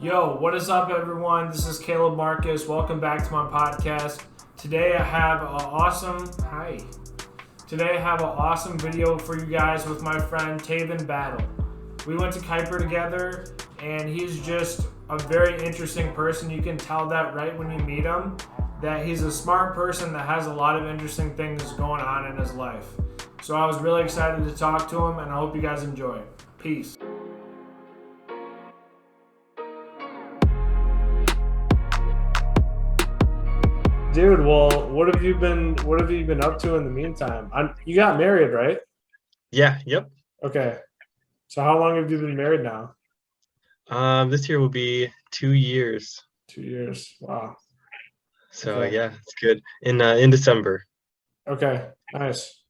Yo, what is up, everyone? This is Caleb Marcus. Welcome back to my podcast. Today I have an awesome video for you guys with my friend Tavin Battle. We went to Kuiper together, and he's just a very interesting person. You can tell that right when you meet him, that he's a smart person that has a lot of interesting things going on in his life. So I was really excited to talk to him, and I hope you guys enjoy. Peace. Dude, well, what have you been up to in the meantime? You got married, right? Yeah, yep. Okay. So how long have you been married now? This year will be 2 years. 2 years. Wow. So Okay. yeah, it's good. In December. Okay. Nice.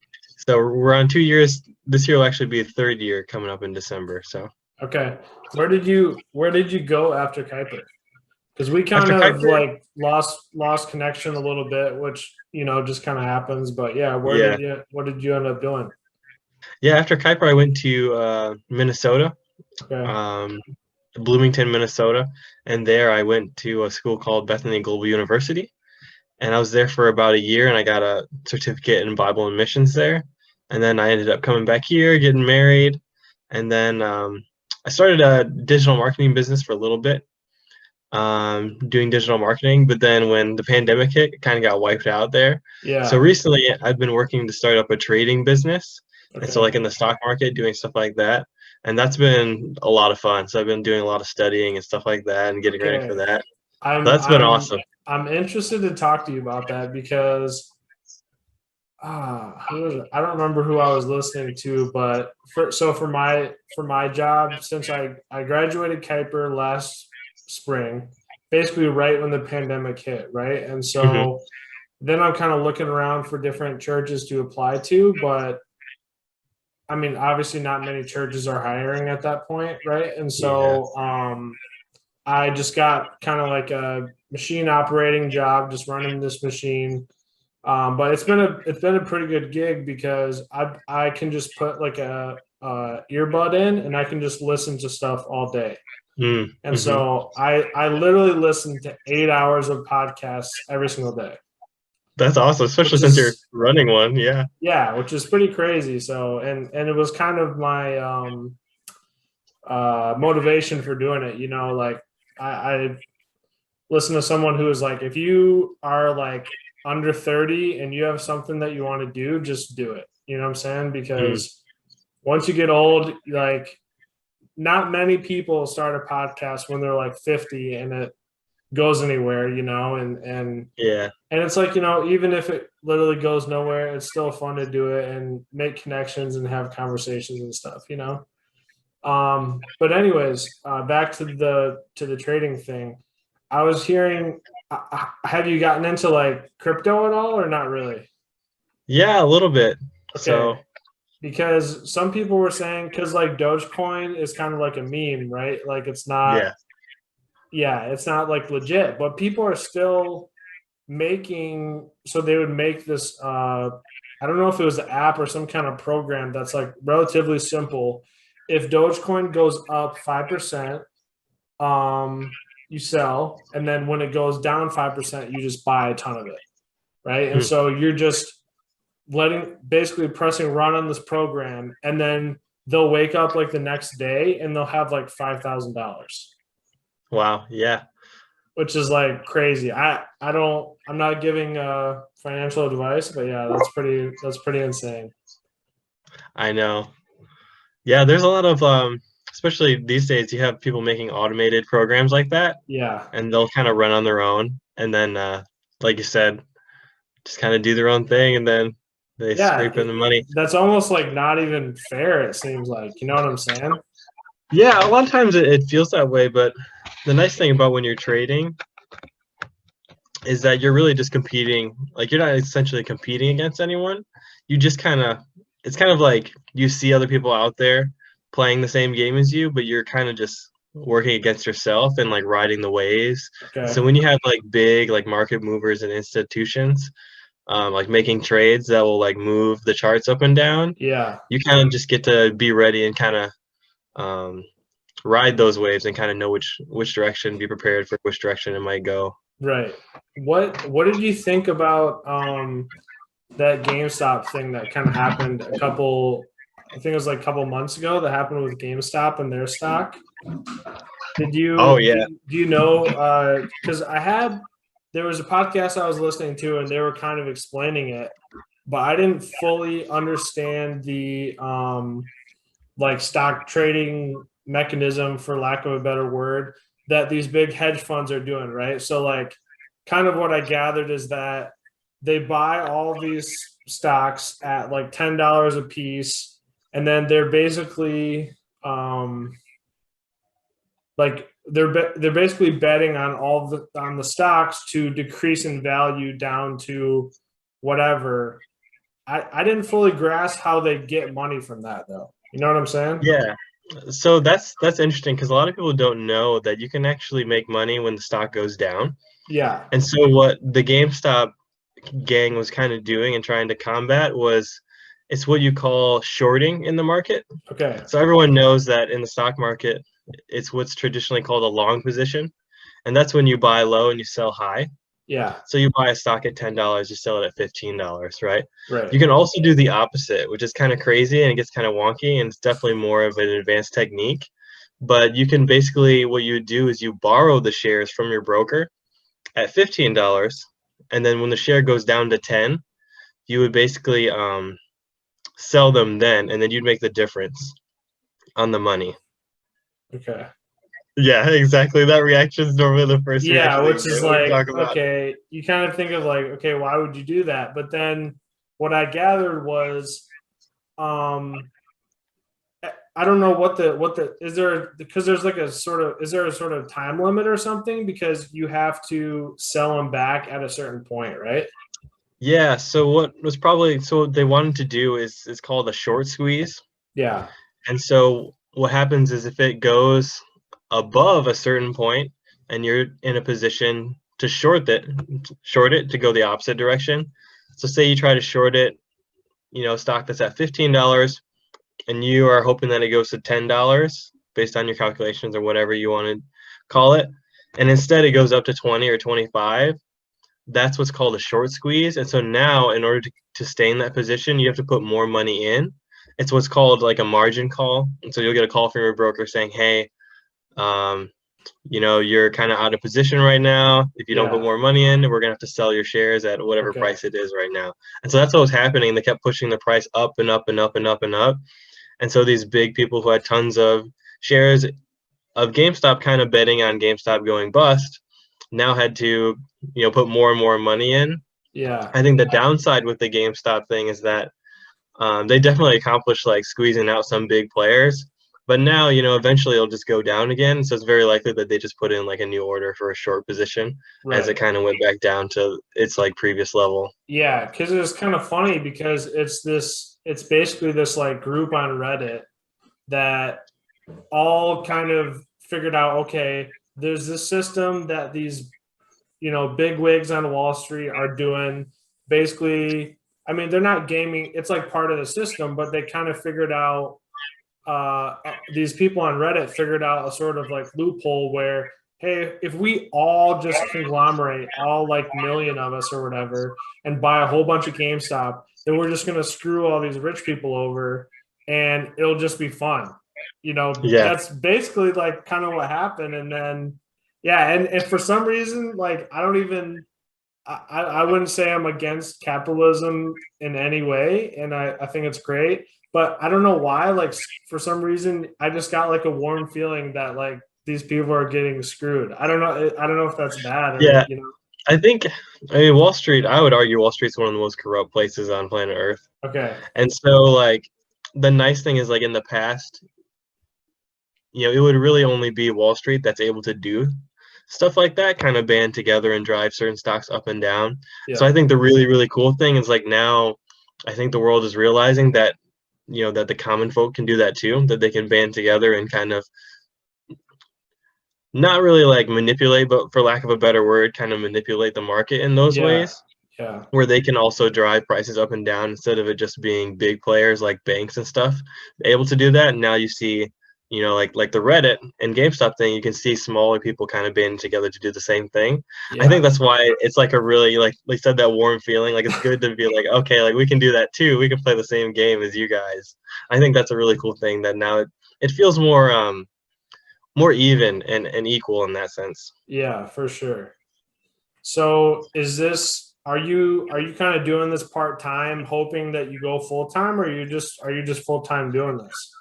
So we're on 2 years. This year will actually be a third year coming up in December. So Okay. Where did you go after Kuiper? Because we kind after of Kuiper, like lost connection a little bit, which just kind of happens. But yeah, yeah, what did you end up doing? yeah. After Kuiper, I went to Minnesota, Okay. um, Bloomington, Minnesota, and there I went to a school called Bethany Global University, and I was there for about a year, and I got a certificate in Bible and missions there, and then I ended up coming back here, getting married, and then I started a digital marketing business for a little bit, doing digital marketing. But then when the pandemic hit, it kind of got wiped out there. So Yeah. recently, I've been working to start up a trading business, and so Okay. like in the stock market, doing stuff like that, and that's been a lot of fun. So I've been doing a lot of studying and stuff like that, and getting ready for Okay. that. I'm That's been I'm awesome. I'm interested to talk to you about that because who was it? I don't remember who I was listening to, but for my job, since I graduated Kuiper last spring, basically right when the pandemic hit, right? And Hmm. so then I'm kind of looking around for different churches to apply to, but I mean, obviously not many churches are hiring at that point, right? And Yeah. so I just got kind of like a machine operating job, just running this machine. But it's been a pretty good gig because I can just put like a earbud in and I can just listen to stuff all day. And Mm-hmm. so I literally listen to 8 hours of podcasts every single day, That's awesome, especially which since you're is running one. Yeah. yeah, which is pretty crazy. So and it was kind of my motivation for doing it. Like I listen to someone who is like, if you are like under 30 and you have something that you want to do, just do it. You know what I'm saying? Mm. Because once you get old, like not many people start a podcast when they're like 50 and it goes anywhere, Yeah. and it's like, even if it literally goes nowhere, it's still fun to do it and make connections and have conversations and stuff. But anyways, back to the trading thing. I was hearing. Have you gotten into like crypto at all, or not really? Yeah, a little bit. Okay, So because some people were saying because like Dogecoin is kind of like a meme, right? Like it's not. yeah. Yeah, it's not like legit, but people are still making. So they would make this. I don't know if it was an app or some kind of program that's like relatively simple. If Dogecoin goes up 5%, you sell, and then when it goes down 5%, you just buy a ton of it, right? And Mm. so you're just basically pressing run on this program, and then they'll wake up like the next day and they'll have like $5,000, Wow. Yeah. which is like crazy. I'm not giving financial advice, but yeah, that's pretty insane. I know. Yeah, there's a lot of especially these days you have people making automated programs like that, Yeah. and they'll kind of run on their own, and then like you said, just kind of do their own thing, and then they Yeah, scrape in the money. that's almost like not even fair, it seems like. You know what I'm saying? Yeah, a lot of times it feels that way, but the nice thing about when you're trading is that you're really just competing. Like you're not essentially competing against anyone. You just kind of, it's kind of like you see other people out there playing the same game as you, but you're kind of just working against yourself and like riding the waves. So Okay. when you have like big like market movers and institutions, like making trades that will like move the charts up and down, Yeah. you kind of just get to be ready and kind of um, ride those waves and kind of know which direction, be prepared for which direction it might go. Right. What did you think about that GameStop thing that kind of happened I think it was like a couple months ago that happened with GameStop and their stock? Did Oh you yeah. do you know because there was a podcast I was listening to and they were kind of explaining it, but I didn't fully understand the like stock trading mechanism, for lack of a better word, that these big hedge funds are doing, right? So like kind of what I gathered is that they buy all these stocks at like $10 a piece, and then they're basically like they're basically betting on on the stocks to decrease in value down to whatever. I didn't fully grasp how they get money from that though. You know what I'm saying? Yeah. So that's interesting because a lot of people don't know that you can actually make money when the stock goes down. Yeah. And so what the GameStop gang was kind of doing and trying to combat was it's what you call shorting in the market. Okay. So everyone knows that in the stock market, it's what's traditionally called a long position, and that's when you buy low and you sell high. Yeah. So you buy a stock at $10, you sell it at $15, right? Right. You can also do the opposite, which is kind of crazy and it gets kind of wonky and it's definitely more of an advanced technique. But you can basically, what you do is you borrow the shares from your broker at $15, and then when the share goes down to 10, you would basically sell them then, and then you'd make the difference on the money. Okay. Yeah, exactly. That reaction is normally the first Yeah, reaction that you which is get when we like, talk about. okay, you kind of think of like, okay, why would you do that? But then what I gathered was, um, I don't know what the is there, because there's like a sort of, is there a sort of time limit or something, because you have to sell them back at a certain point, right? Yeah, so what they wanted to do is it's called a short squeeze. Yeah. And so what happens is if it goes above a certain point and you're in a position to short it to go the opposite direction. So say you try to short it, stock that's at $15 and you are hoping that it goes to $10 based on your calculations or whatever you want to call it. And instead it goes up to 20 or 25. That's what's called a short squeeze. And so now in order to stay in that position, you have to put more money in. It's what's called like a margin call. And so you'll get a call from your broker saying, hey, you're kind of out of position right now. If you don't put Yeah. more money in, we're gonna have to sell your shares at whatever Okay. price it is right now. And so that's what was happening. They kept pushing the price up and up and up and up and up. And so these big people who had tons of shares of GameStop kind of betting on GameStop going bust now had to, put more and more money in. Yeah. I think the downside with the GameStop thing is that they definitely accomplished like squeezing out some big players. But now, eventually it'll just go down again. So it's very likely that they just put in like a new order for a short position as it Right. kind of went back down to its like previous level. Yeah, because it was kind of funny because it's basically this like group on Reddit that all kind of figured out, okay, there's this system that these, big wigs on Wall Street are doing. Basically, I mean, they're not gaming, it's like part of the system, but they kind of figured out, these people on Reddit figured out a sort of like loophole where, hey, if we all just conglomerate, all like million of us or whatever, and buy a whole bunch of GameStop, then we're just going to screw all these rich people over and it'll just be fun. Yeah. That's basically like kind of what happened. And then, yeah, and for some reason, like, I don't even, I wouldn't say I'm against capitalism in any way, and I think it's great. But I don't know why. Like, for some reason, I just got like a warm feeling that like these people are getting screwed. I don't know. I don't know if that's bad or Yeah. I mean, Wall Street, I would argue Wall Street's one of the most corrupt places on planet Earth. Okay. And so, like, the nice thing is, like, in the past, it would really only be Wall Street that's able to do stuff like that, kind of band together and drive certain stocks up and down. So Yeah. I think the really, really cool thing is like now I think the world is realizing that, that the common folk can do that too, that they can band together and kind of not really like manipulate, but for lack of a better word, kind of manipulate the market in those Yeah. ways Yeah. where they can also drive prices up and down instead of it just being big players like banks and stuff able to do that. And now you see like the Reddit and GameStop thing, you can see smaller people kind of banding together to do the same thing. I think Yeah. that's why it's like a really like you said, that warm feeling. Like it's good to be like, okay, like we can do that too. We can play the same game as you guys. I think that's a really cool thing that now it feels more even and equal in that sense. Yeah, for sure. So are you kind of doing this part time hoping that you go full time, or are you just full time doing this?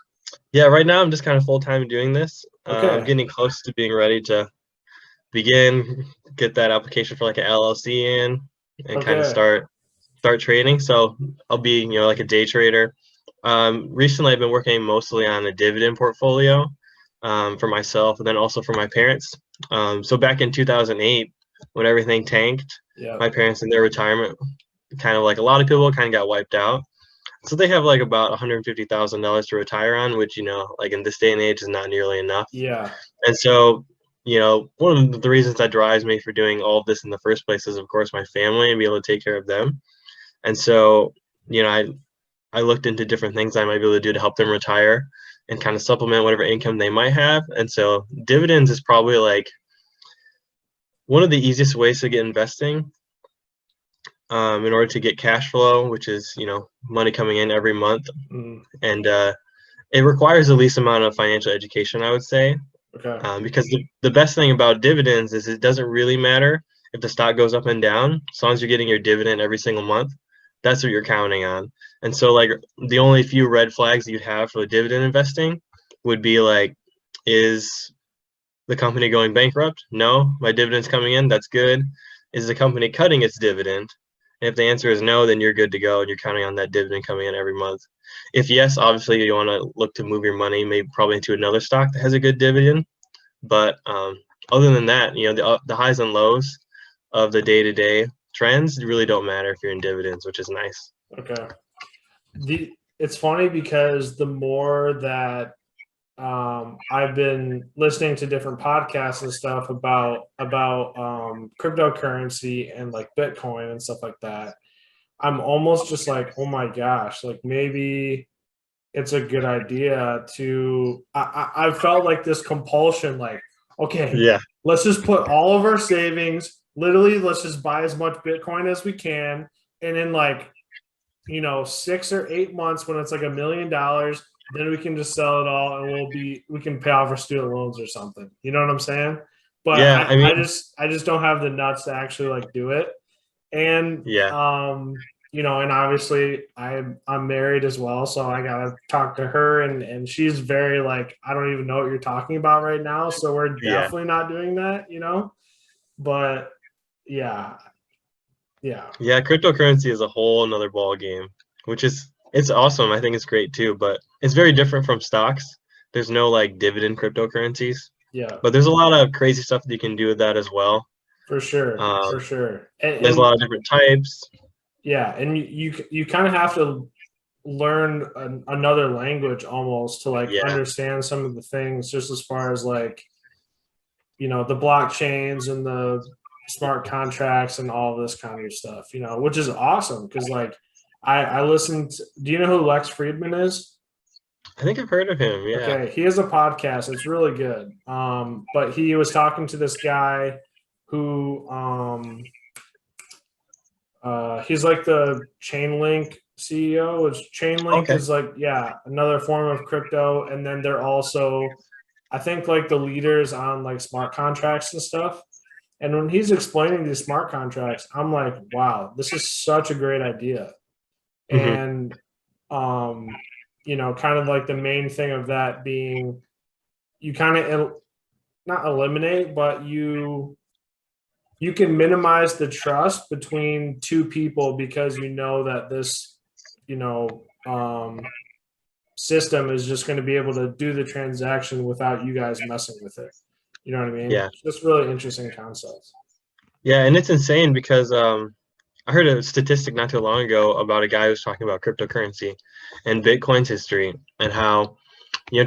Yeah, right now I'm just kind of full time doing this. I'm Okay. getting close to being ready to begin, get that application for like an LLC in, and kind of Okay. start trading. So I'll be, like a day trader. Recently, I've been working mostly on a dividend portfolio for myself and then also for my parents. So back in 2008, when everything tanked, Yeah. my parents in their retirement, kind of like a lot of people, kind of got wiped out. So they have like about $150,000 to retire on, which, like in this day and age is not nearly enough. Yeah. And so, one of the reasons that drives me for doing all of this in the first place is, of course, my family and be able to take care of them. And so, I looked into different things I might be able to do to help them retire and kind of supplement whatever income they might have. And so, dividends is probably like one of the easiest ways to get investing in order to get cash flow, which is, money coming in every month. Mm, And it requires the least amount of financial education, I would say. okay. Because the best thing about dividends is it doesn't really matter if the stock goes up and down, as long as you're getting your dividend every single month. That's what you're counting on. And so, like, the only few red flags you'd have for dividend investing would be like, is the company going bankrupt? No. My dividend's coming in. That's good. Is the company cutting its dividend? And if the answer is no, then you're good to go and you're counting on that dividend coming in every month. If yes, obviously you want to look to move your money maybe probably into another stock that has a good dividend. But other than that, the highs and lows of the day-to-day trends really don't matter if you're in dividends, which is nice. Okay. It's funny because the more that I've been listening to different podcasts and stuff about cryptocurrency and like Bitcoin and stuff like that, I'm almost just like, oh my gosh, like maybe it's a good idea to. I felt like this compulsion, like, okay, Yeah, let's just put all of our savings. Literally, let's just buy as much Bitcoin as we can, and in like 6 or 8 months when it's like $1 million, then we can just sell it all and we can pay off our student loans or something. You know what I'm saying? But yeah. I mean, I just don't have the nuts to actually like do it. And yeah, and obviously I'm married as well, so I gotta talk to her, and she's very like, I don't even know what you're talking about right now. So we're yeah, definitely not doing that. But yeah, yeah, yeah. Cryptocurrency is a whole another ball game, which is it's awesome. I think it's great too, but it's very different from stocks. There's no like dividend cryptocurrencies, yeah, but there's a lot of crazy stuff that you can do with that as well. for sure, Um, for sure. there's a And lot of different types. yeah, and you kind of have to learn another language almost to like Yeah, understand some of the things, just as far as like the blockchains and the smart contracts and all this kind of stuff. Which is awesome because like I listened. Do you know who Lex Friedman is? I think I've heard of him. Yeah. Okay, he has a podcast. It's really good. But he was talking to this guy who he's like the Chainlink CEO. Which Chainlink Okay. is like, yeah, another form of crypto, and then they're also, I think, like the leaders on like smart contracts and stuff. And when he's explaining these smart contracts, I'm like, wow, this is such a great idea. Hmm. And kind of like the main thing of that being, you kind of not eliminate, but you can minimize the trust between two people because you know that this you know system is just going to be able to do the transaction without you guys messing with it. You know what I mean? Yeah. It's just really interesting concepts. Yeah, and it's insane because I heard a statistic not too long ago about a guy who was talking about cryptocurrency and Bitcoin's history and how,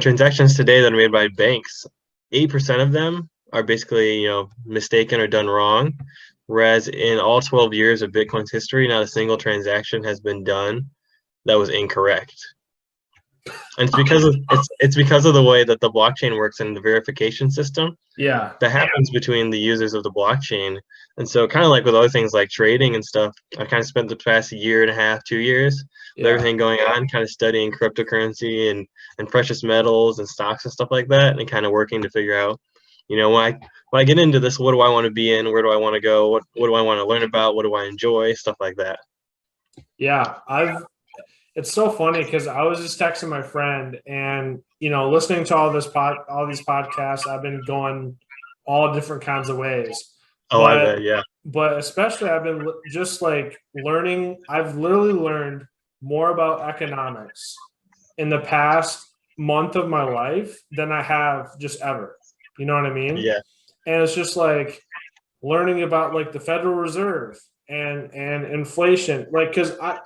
transactions today that are made by banks, 8% of them are basically, mistaken or done wrong. Whereas in all 12 years of Bitcoin's history, not a single transaction has been done that was incorrect. And it's because of the way that the blockchain works and the verification system Yeah, that happens between the users of the blockchain. And so kind of like with other things like trading and stuff, I kind of spent the past year and a half, 2 years with yeah, everything going on, kind of studying cryptocurrency and precious metals and stocks and stuff like that, and kind of working to figure out, when I get into this, what do I want to be in? Where do I want to go? What do I want to learn about? What do I enjoy? Stuff like that. yeah. It's so funny because I was just texting my friend, and listening to all these podcasts. I've been going all different kinds of ways, Oh, I but bet, yeah. especially I've been just like learning. I've literally learned more about economics in the past month of my life than I have just ever. You know what I mean? Yeah. And it's just like learning about like the Federal Reserve and inflation, like because I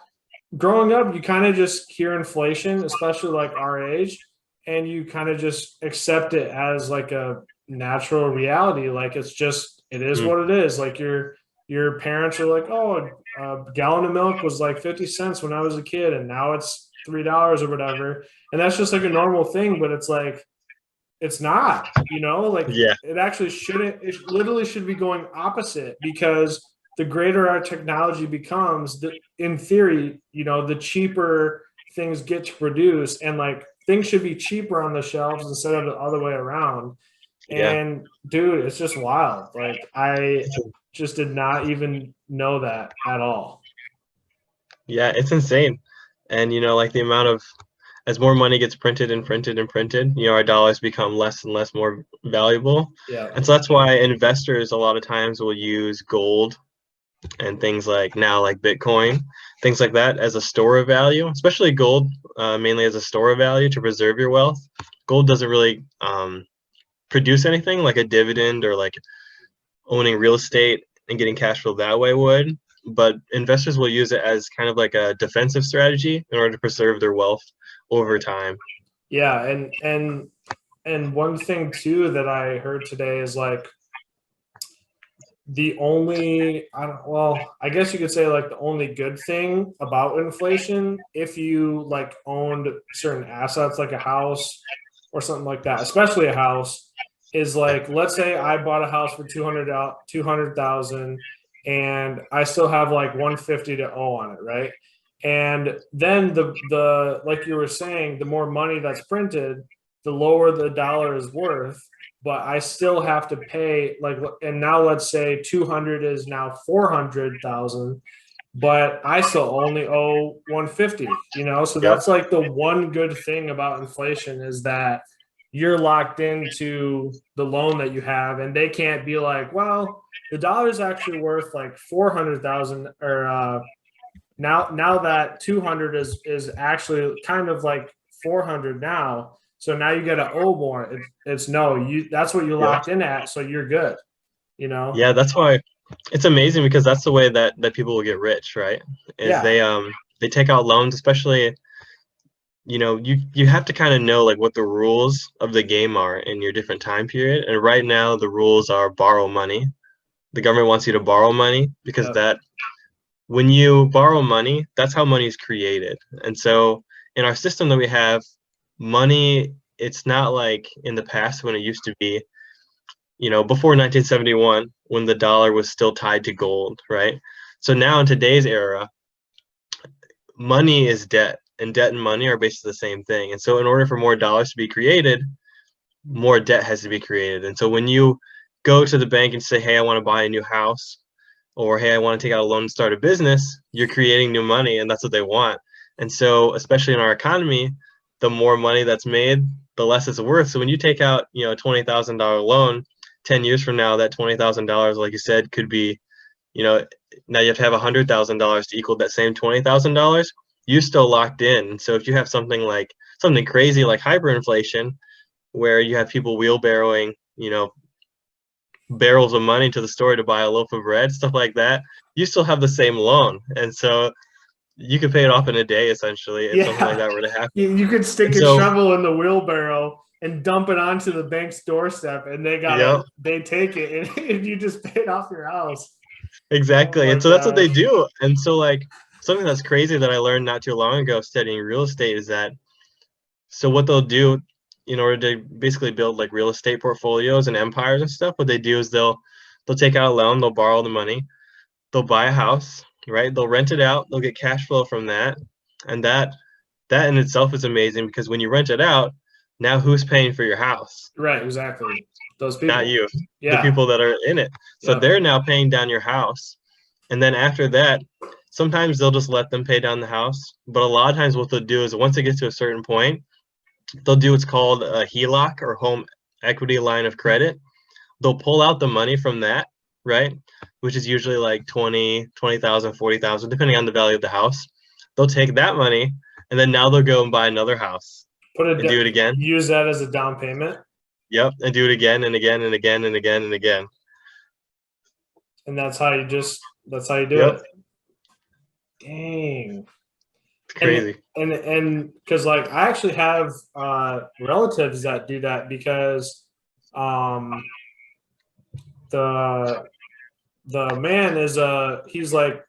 growing up, you kind of just hear inflation, especially like our age, and you kind of just accept it as like a natural reality. Like it is Mm, what it is. Like your parents are like, oh, a gallon of milk was like 50 cents when I was a kid, and now it's $3 or whatever. And that's just like a normal thing, but it's like it's not, like yeah. it actually shouldn't, it literally should be going opposite because the greater our technology becomes, in theory, the cheaper things get to produce, and like things should be cheaper on the shelves instead of the other way around. Yeah. And dude, it's just wild. Like I just did not even know that at all. Yeah, it's insane. And like the amount of as more money gets printed and printed and printed, our dollars become less and less more valuable. Yeah. And so that's why investors a lot of times will use gold and things like now like Bitcoin, things like that as a store of value, especially gold, mainly as a store of value to preserve your wealth. Gold doesn't really produce anything like a dividend or like owning real estate and getting cash flow that way would. But investors will use it as kind of like a defensive strategy in order to preserve their wealth over time. Yeah. And one thing too that I heard today is like the only I don't well, I guess you could say like the only good thing about inflation, if you like owned certain assets like a house or something like that, especially a house, is like let's say I bought a house for 200,000 and I still have like 150 to owe on it, right? And then the like you were saying, the more money that's printed, the lower the dollar is worth, but I still have to pay like, and now let's say 200 is now 400,000, but I still only owe 150, so Yep. that's like the one good thing about inflation is that you're locked into the loan that you have, and they can't be like, well, the dollar is actually worth like 400,000, or now that 200 is actually kind of like 400 now, so now you got to owe more. It's no, you that's what you Yep. locked in at, so you're good, you know. Yeah, that's why it's amazing because that's the way that people will get rich, right? Is Yeah, they take out loans, especially you have to kind of know like what the rules of the game are in your different time period. And right now the rules are borrow money. The government wants you to borrow money because yep, that when you borrow money, that's how money is created. And so in our system that we have, money, it's not like in the past when it used to be, before 1971 when the dollar was still tied to gold, right? So now in today's era, money is debt, and debt and money are basically the same thing. And so in order for more dollars to be created, more debt has to be created. And so when you go to the bank and say, "Hey, I want to buy a new house," or "Hey, I want to take out a loan to start a business," you're creating new money, and that's what they want. And so, especially in our economy, the more money that's made, the less it's worth. So when you take out, a $20,000 loan, 10 years from now, that $20,000, like you said, could be, you know, now you have to have $100,000 to equal that same $20,000. You're still locked in. And so if you have something crazy like hyperinflation, where you have people wheelbarrowing, barrels of money to the store to buy a loaf of bread, stuff like that, you still have the same loan. And so you could pay it off in a day, essentially, if something like yeah. that were to happen. You could stick And a so, shovel in the wheelbarrow and dump it onto the bank's doorstep, and yeah, they take it, and you just paid off your house. Oh exactly. my And so that's what they gosh. do. And so, like, something that's crazy that I learned not too long ago studying real estate is that So what they'll do in order to basically build like real estate portfolios and empires and stuff, what they do is they'll take out a loan, they'll borrow the money, they'll buy a house, right? They'll rent it out, they'll get cash flow from that, and that in itself is amazing because when you rent it out, now who's paying for your house? Right, exactly. Those Not people. you, the Yeah. people that are in it. So Yep. they're now paying down your house. And then after that, sometimes they'll just let them pay down the house. But a lot of times, what they'll do is once they get to a certain point, they'll do what's called a HELOC or home equity line of credit. They'll pull out the money from that, right? Which is usually like 20,000, 40,000, depending on the value of the house. They'll take that money and then now they'll go and buy another house and do it again. Use that as a down payment. Yep, and do it again and again and again and again and again. And that's how you do Yep. it. Dang. It's crazy. And because like I actually have relatives that do that because the the man is he's like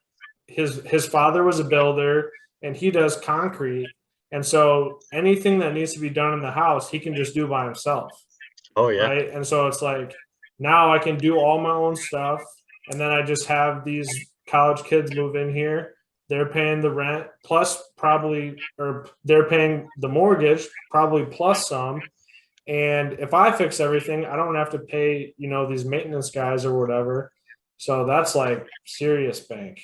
his father was a builder and he does concrete, and so anything that needs to be done in the house he can just do by himself, Oh yeah. right? And so it's like now I can do all my own stuff, and then I just have these college kids move in here. They're paying the rent plus probably, or they're paying the mortgage probably plus some. And if I fix everything, I don't have to pay, these maintenance guys or whatever. So that's like serious bank.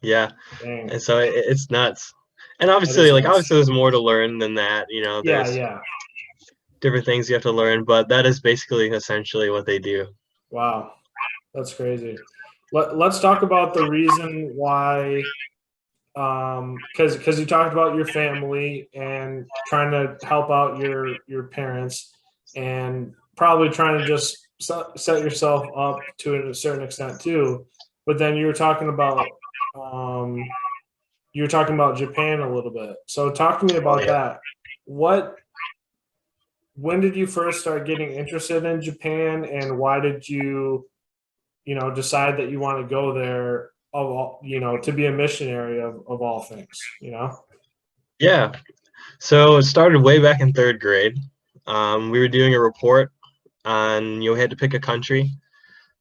Yeah. Dang. And so it's nuts. And That is nuts. obviously there's more to learn than that. Yeah, There's yeah. different things you have to learn, but that is basically essentially what they do. Wow. That's crazy. Let's talk about the reason why, because you talked about your family and trying to help out your parents and probably trying to just set yourself up to a certain extent too. But then um, you were talking about Japan a little bit. So talk to me Oh about yeah. that. What When did you first start getting interested in Japan, and why did you decide that you want to go there of all, to be a missionary of all things. Yeah. So it started way back in third grade. We were doing a report on we had to pick a country,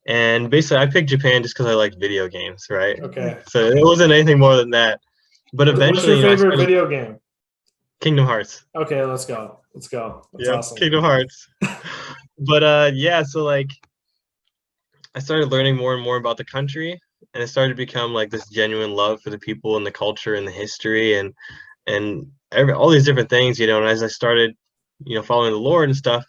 and basically I picked Japan just because I liked video games, right? Okay. So it wasn't anything more than that. But What's your eventually, I favorite started video game? Kingdom Hearts. Okay, let's go. Let's go. That's Yep, awesome. Kingdom Hearts. But yeah, so like I started learning more and more about the country, and it started to become like this genuine love for the people and the culture and the history and all these different things, And as I started, following the Lord and stuff,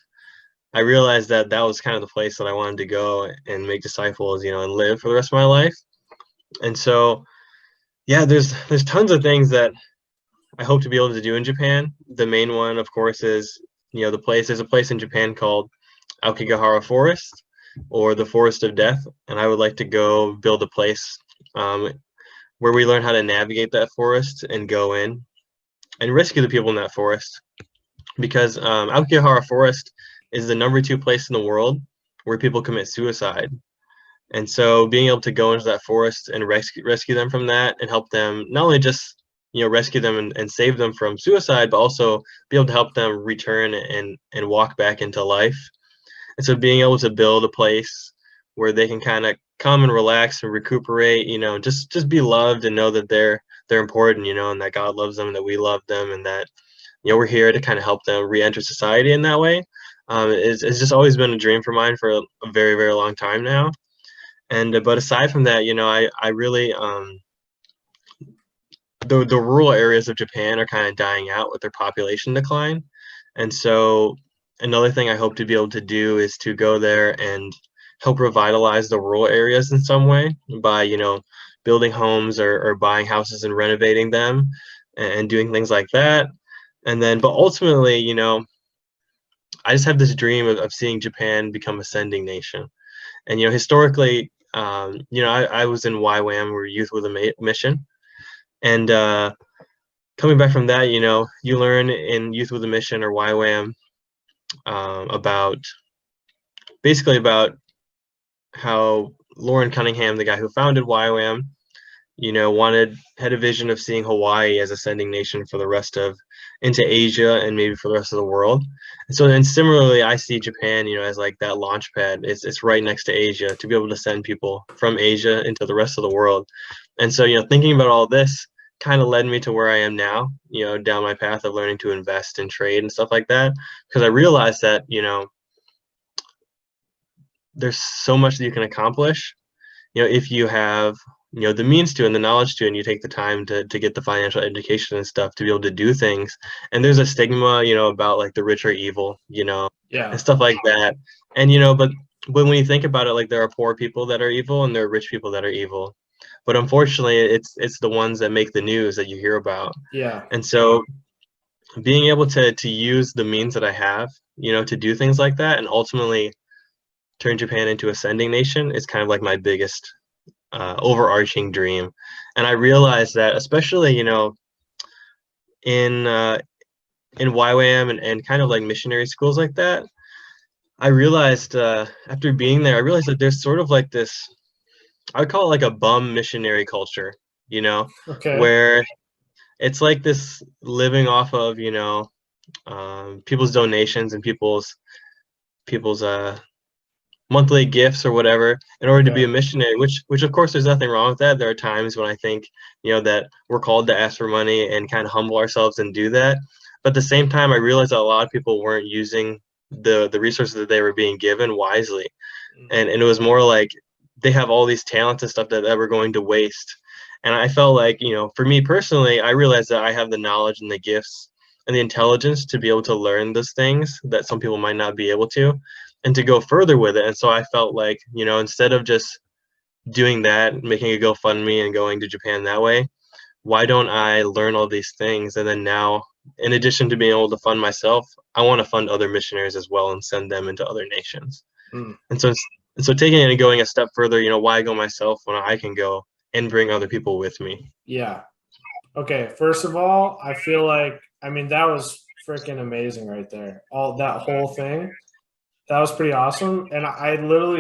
I realized that that was kind of the place that I wanted to go and make disciples, and live for the rest of my life. And so, yeah, there's tons of things that I hope to be able to do in Japan. The main one, of course, is there's a place in Japan called Aokigahara Forest or the Forest of Death, and I would like to go build a place um, where we learn how to navigate that forest and go in and rescue the people in that forest. Because Aokigahara Forest is the number 2 place in the world where people commit suicide. And so being able to go into that forest and rescue them from that and help them not only just rescue them and save them from suicide, but also be able to help them return and walk back into life. And so being able to build a place where they can kind of come and relax and recuperate, just be loved and know that they're important, and that God loves them and that we love them and that we're here to kind of help them re-enter society in that way. It's just always been a dream for mine for a very, very long time now. And but aside from that, I really the rural areas of Japan are kind of dying out with their population decline. And so another thing I hope to be able to do is to go there and help revitalize the rural areas in some way by, building homes or buying houses and renovating them and doing things like that. And then, but ultimately, I just have this dream of seeing Japan become a sending nation. And, historically, I was in YWAM, or Youth with a Mission. And coming back from that, you learn in Youth with a Mission or YWAM about how Lauren Cunningham, the guy who founded YWAM, had a vision of seeing Hawaii as a sending nation for the rest of into Asia and maybe for the rest of the world. And similarly, I see Japan, as like that launch pad. It's right next to Asia to be able to send people from Asia into the rest of the world. And so, thinking about all this kind of led me to where I am now, down my path of learning to invest and trade and stuff like that. Because I realized that, there's so much that you can accomplish, if you have, the means to and the knowledge to, and you take the time to get the financial education and stuff to be able to do things. And there's a stigma, about like the rich are evil, and Yeah. stuff like that. And, but when you think about it, like there are poor people that are evil and there are rich people that are evil. But unfortunately, it's the ones that make the news that you hear about. Yeah. And so being able to use the means that I have, to do things like that and ultimately turn Japan into a sending nation is kind of like my biggest overarching dream. And I realized that, especially, in YWAM and kind of like missionary schools like that, I realized after being there, I realized that there's sort of like this, I would call it like a bum missionary culture, Okay. where it's like this living off of, people's donations and people's monthly gifts or whatever in order to be Okay. a missionary, which of course there's nothing wrong with that. There are times when I think, that we're called to ask for money and kind of humble ourselves and do that. But at the same time, I realized that a lot of people weren't using the resources that they were being given wisely. And it was more like they have all these talents and stuff that were going to waste. And I felt like, for me personally, I realized that I have the knowledge and the gifts and the intelligence to be able to learn those things that some people might not be able to, and to go further with it. And so I felt like, instead of just doing that, making a GoFundMe and going to Japan that way, why don't I learn all these things? And then now, in addition to being able to fund myself, I want to fund other missionaries as well and send them into other nations. Mm. And so taking it and going a step further, why go myself when I can go and bring other people with me? Yeah. Okay. First of all, I feel like, I mean, that was freaking amazing right there. All that whole thing. That was pretty awesome. And I literally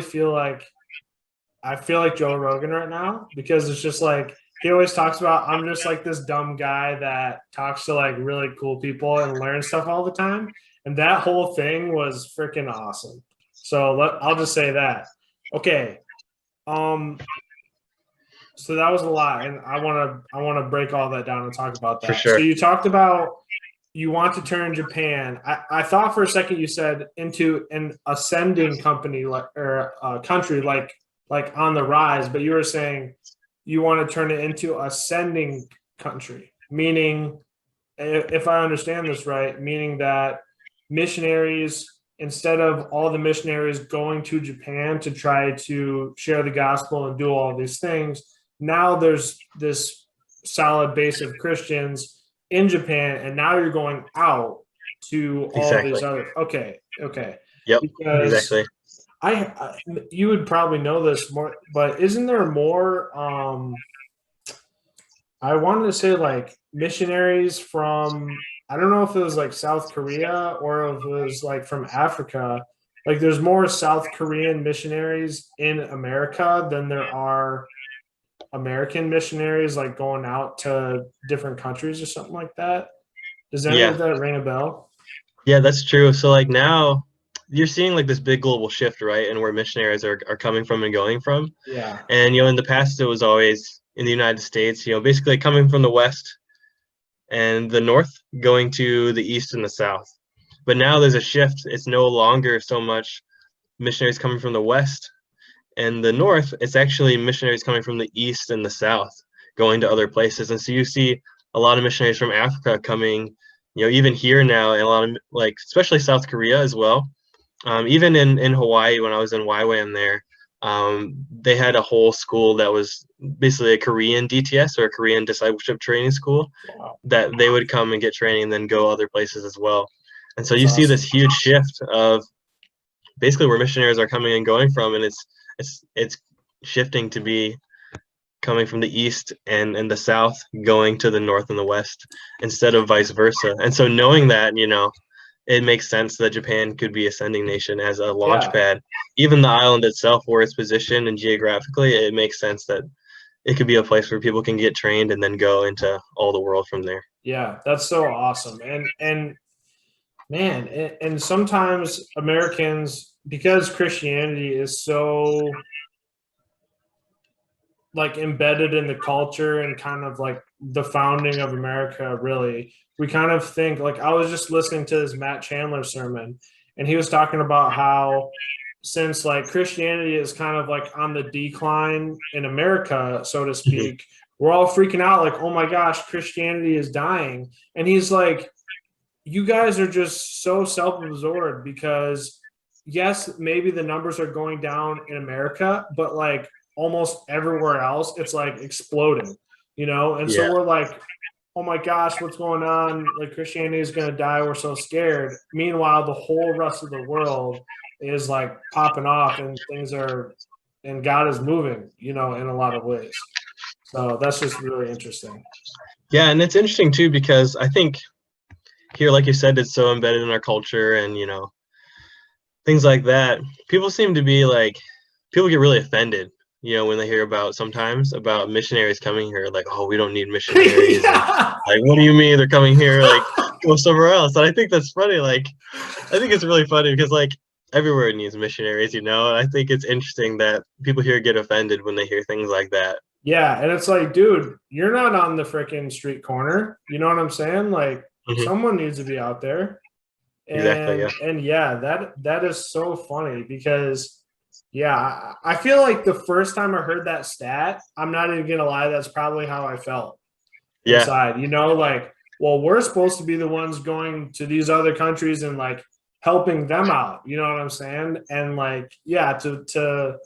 I feel like Joe Rogan right now because it's just like he always talks about I'm just like this dumb guy that talks to like really cool people and learns stuff all the time. And that whole thing was freaking awesome. So I'll just say that. Okay. Um so that was a lot and I want to break all that down and talk about For that. So sure. you talked about you want to turn Japan. I thought for a second you said into an ascending company like or a country like on the rise, but you were saying you want to turn it into ascending country, meaning if I understand this right, meaning that missionaries instead of all the missionaries going to Japan to try to share the gospel and do all these things, now there's this solid base of Christians in Japan, and now you're going out to all these Exactly. other. Okay, Yep. because Exactly. I you would probably know this more, but isn't there more? I wanted to say like missionaries from I don't know if it was like South Korea or if it was like from Africa. Like there's more South Korean missionaries in America than there are American missionaries like going out to different countries or something like that. Does any of Yeah. that ring a bell? Yeah, that's true. So like now you're seeing like this big global shift, right? And where missionaries are coming from and going from. Yeah. And in the past it was always in the United States, basically coming from the west and the north, going to the east and the south. But now there's a shift. It's no longer so much missionaries coming from the west and the north. It's actually missionaries coming from the east and the south, going to other places. And so you see a lot of missionaries from Africa coming, even here now, and a lot of like, especially South Korea as well. Even in Hawaii, when I was in YWAM there, they had a whole school that was basically a Korean DTS or a Korean discipleship training school Wow. that they would come and get training and then go other places as well. And so That's you see this awesome. huge shift of basically where missionaries are coming and going from, and it's shifting to be coming from the east and the south, going to the north and the west instead of vice versa. And so knowing that, it makes sense that Japan could be a sending nation as a launch Yeah. pad. Even the island itself, where it's positioned and geographically, it makes sense that it could be a place where people can get trained and then go into all the world from there. Yeah, that's so awesome. And man, and sometimes Americans, because Christianity is so like embedded in the culture and kind of like the founding of America, really, we kind of think like I was just listening to this Matt Chandler sermon, and he was talking about how since like Christianity is kind of like on the decline in America, so to Mhm. speak, we're all freaking out like, oh my gosh, Christianity is dying. And he's like, you guys are just so self-absorbed because yes, maybe the numbers are going down in America, but like almost everywhere else, it's like exploding, you know? And so Yeah. we're like, oh my gosh, what's going on? Like Christianity is going to die. We're so scared. Meanwhile, the whole rest of the world is like popping off and things are, and God is moving, you know, in a lot of ways. So that's just really interesting. Yeah, and it's interesting too because I think here, like you said, it's so embedded in our culture and things like that. People seem to be like people get really offended, when they hear about sometimes about missionaries coming here, like, oh, we don't need missionaries, and Yeah. like, what do you mean they're coming here? Like, go somewhere else. And I think that's funny. Like, I think it's really funny because like everywhere needs missionaries, and I think it's interesting that people here get offended when they hear things like that. Yeah, and it's like, dude, you're not on the freaking street corner. You know what I'm saying? Like Hmm. someone needs to be out there. Exactly. Yeah. And yeah, that is so funny because yeah, I feel like the first time I heard that stat, I'm not even gonna lie, that's probably how I felt Yeah. inside, you know, like, well, we're supposed to be the ones going to these other countries and like helping them out, you know what I'm saying? And like, yeah, to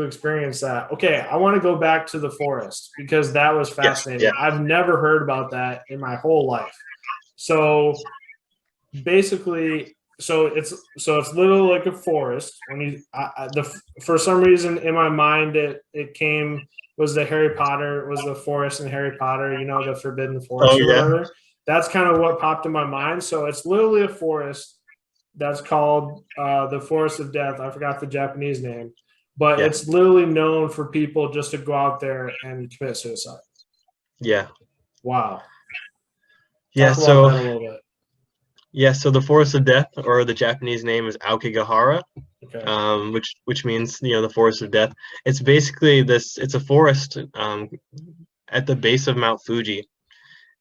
experience that. Okay, I want to go back to the forest because that was Yes. Yeah. fascinating. I've never heard about that in my whole life. So basically, so it's literally like a forest when you the for some reason in my mind it came was the Harry Potter was the forest in Harry Potter, you know, the forbidden Oh forest or yeah. whatever. That's kind of what popped in my mind. So it's literally a forest that's called the Forest of Death. I forgot the Japanese name, but Yeah. it's literally known for people just to go out there and commit suicide. Yeah. Wow. Yeah. Talk about So that a little bit. so the forest of death, or the Japanese name is Aokigahara, Okay. which means the forest of death. It's basically this. It's a forest at the base of Mount Fuji,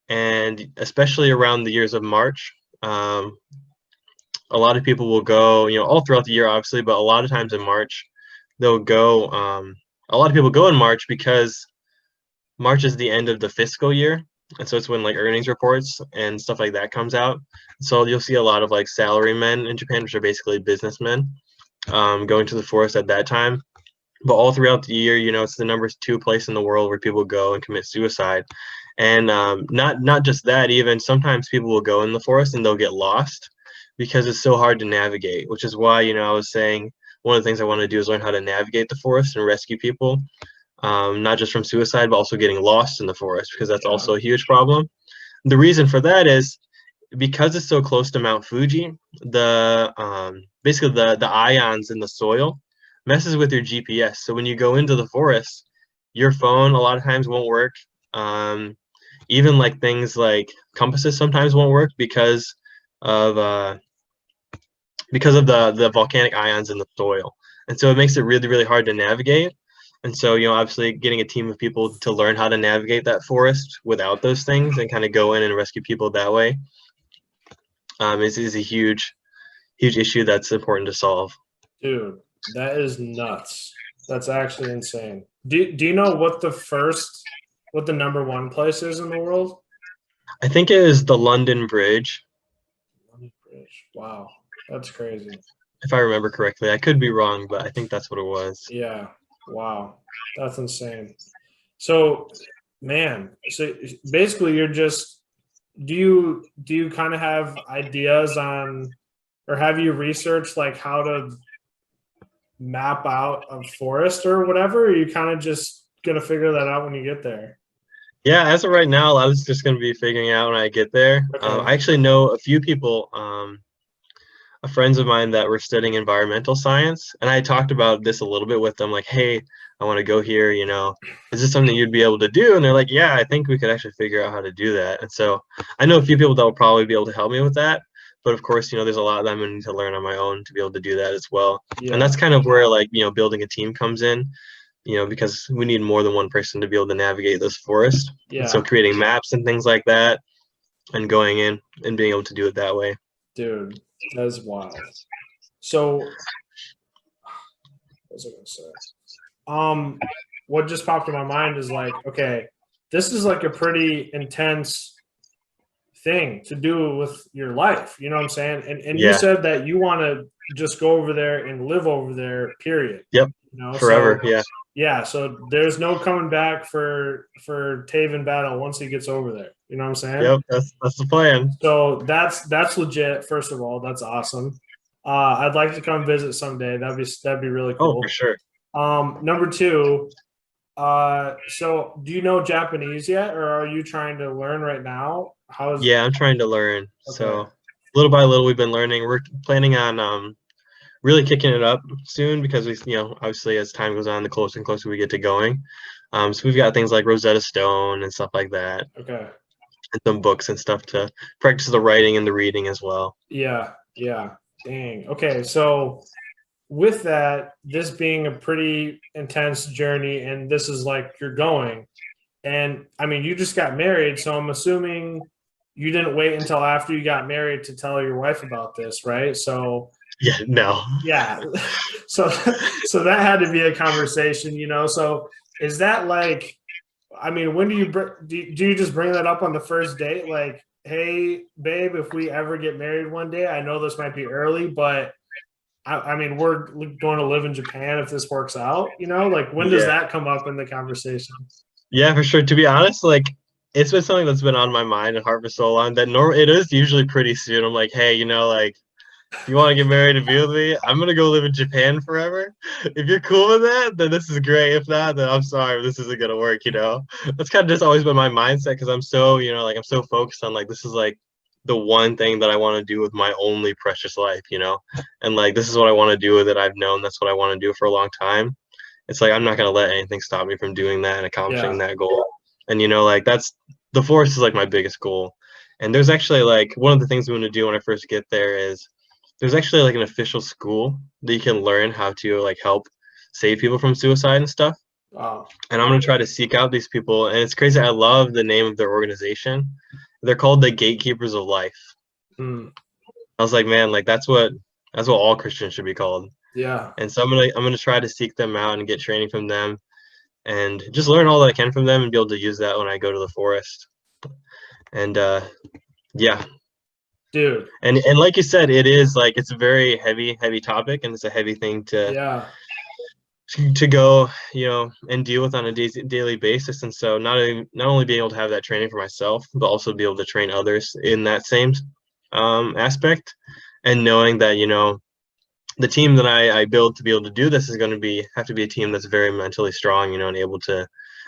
and especially around the years of March, a lot of people will go. All throughout the year, obviously, but a lot of times in March, they'll go. A lot of people go in March because March is the end of the fiscal year, and so it's when like earnings reports and stuff like that comes out. So you'll see a lot of like salarymen in Japan, which are basically businessmen, going to the forest at that time. But all throughout the year, it's the #2 place in the world where people go and commit suicide. And not just that, even sometimes people will go in the forest and they'll get lost because it's so hard to navigate. Which is why I was saying one of the things I want to do is learn how to navigate the forest and rescue people, not just from suicide, but also getting lost in the forest because that's Yeah. also a huge problem. The reason for that is because it's so close to Mount Fuji, the basically the ions in the soil messes with your GPS. So when you go into the forest, your phone a lot of times won't work. Um, Even like things like compasses sometimes won't work of the volcanic ions in the soil, and so it makes it really really hard to navigate. And so obviously getting a team of people to learn how to navigate that forest without those things and kind of go in and rescue people that way is a huge issue that's important to solve. Dude, that is nuts. That's actually insane. Do you know what the number one place is in the world? I think it is the London Bridge, London Bridge. Wow, that's crazy. if I remember correctly. I could be wrong, but I think that's what it was. Yeah. Wow, that's insane. So, man, so basically, you're just do you kind of have ideas on, or have you researched like how to map out a forest or whatever? Or are you kind of just gonna figure that out when you get there? Yeah, as of right now, I was just going to be figuring out when I get there. Okay. I actually know a few people, friends of mine that were studying environmental science, and I talked about this a little bit with them, like, hey, I want to go here, is this something you'd be able to do? And they're like, yeah, I think we could actually figure out how to do that. And so I know a few people that will probably be able to help me with that. But of course, there's a lot that I'm going to need to learn on my own to be able to do that as well. And Yeah. that's kind of where, like, building a team comes in, because we need more than one person to be able to navigate this forest. And so Yeah. creating maps and things like that and going in and being able to do it that way. Dude, that is wild. So, what was I going to say? What just popped in my mind is like, okay, this is like a pretty intense thing to do with your life. You know what I'm saying? And you Yeah. said that you want to just go over there and live over there, period. Yep. So Forever. Yeah. yeah, so there's no coming back for Tavin battle once he gets over there. You know what I'm saying? Yep. That's the plan. So that's legit. First of all, that's awesome. I'd like to come visit someday. That'd be really Oh, for cool. sure. Number two, so do you know Japanese yet, or are you trying to learn right now? How's Yeah, I'm trying to learn. okay? So little by little, we've been learning. We're planning on really kicking it up soon because we, obviously as time goes on, the closer and closer we get to going. So we've got things like Rosetta Stone and stuff like that, Okay. and some books and stuff to practice the writing and the reading as well. Yeah. Yeah. Dang. Okay. So with that, this being a pretty intense journey, and this is like you're going, and I mean, you just got married, so I'm assuming you didn't wait until after you got married to tell your wife about this, right? So Yeah, no. yeah, so so that had to be a conversation, So is that like, I mean, when do you just bring that up on the first date, like, hey, babe, if we ever get married one day, I know this might be early, but I mean, we're going to live in Japan if this works out, Like, when does Yeah. that come up in the conversation? Yeah, for sure. To be honest, like it's been something that's been on my mind and heart for so long that it is usually pretty soon. I'm like, hey, like you want to get married and be with me? I'm gonna go live in Japan forever. If you're cool with that, then this is great. If not, then I'm sorry, this isn't gonna work. That's kind of just always been my mindset because I'm so, like I'm so focused on like this is like the one thing that I want to do with my only precious life. And like this is what I want to do with it. I've known that's what I want to do for a long time. It's like I'm not gonna let anything stop me from doing that and accomplishing Yeah. that goal. And like that's the forest is like my biggest goal. And there's actually like one of the things we want to do when I first get there is there's actually like an official school that you can learn how to like help save people from suicide and stuff. Wow. And I'm gonna try to seek out these people. And it's crazy. I love the name of their organization. They're called the Gatekeepers of Life. Mm. I was like, man, like that's what all Christians should be called. Yeah. And so I'm gonna try to seek them out and get training from them and just learn all that I can from them and be able to use that when I go to the forest. And yeah, Dude. and like you said, it is like it's a very heavy topic and it's a heavy thing to Yeah. go and deal with on a daily basis. And so not only being able to have that training for myself, but also be able to train others in that same aspect, and knowing that the team that I build to be able to do this is going to have to be a team that's very mentally strong, and able to,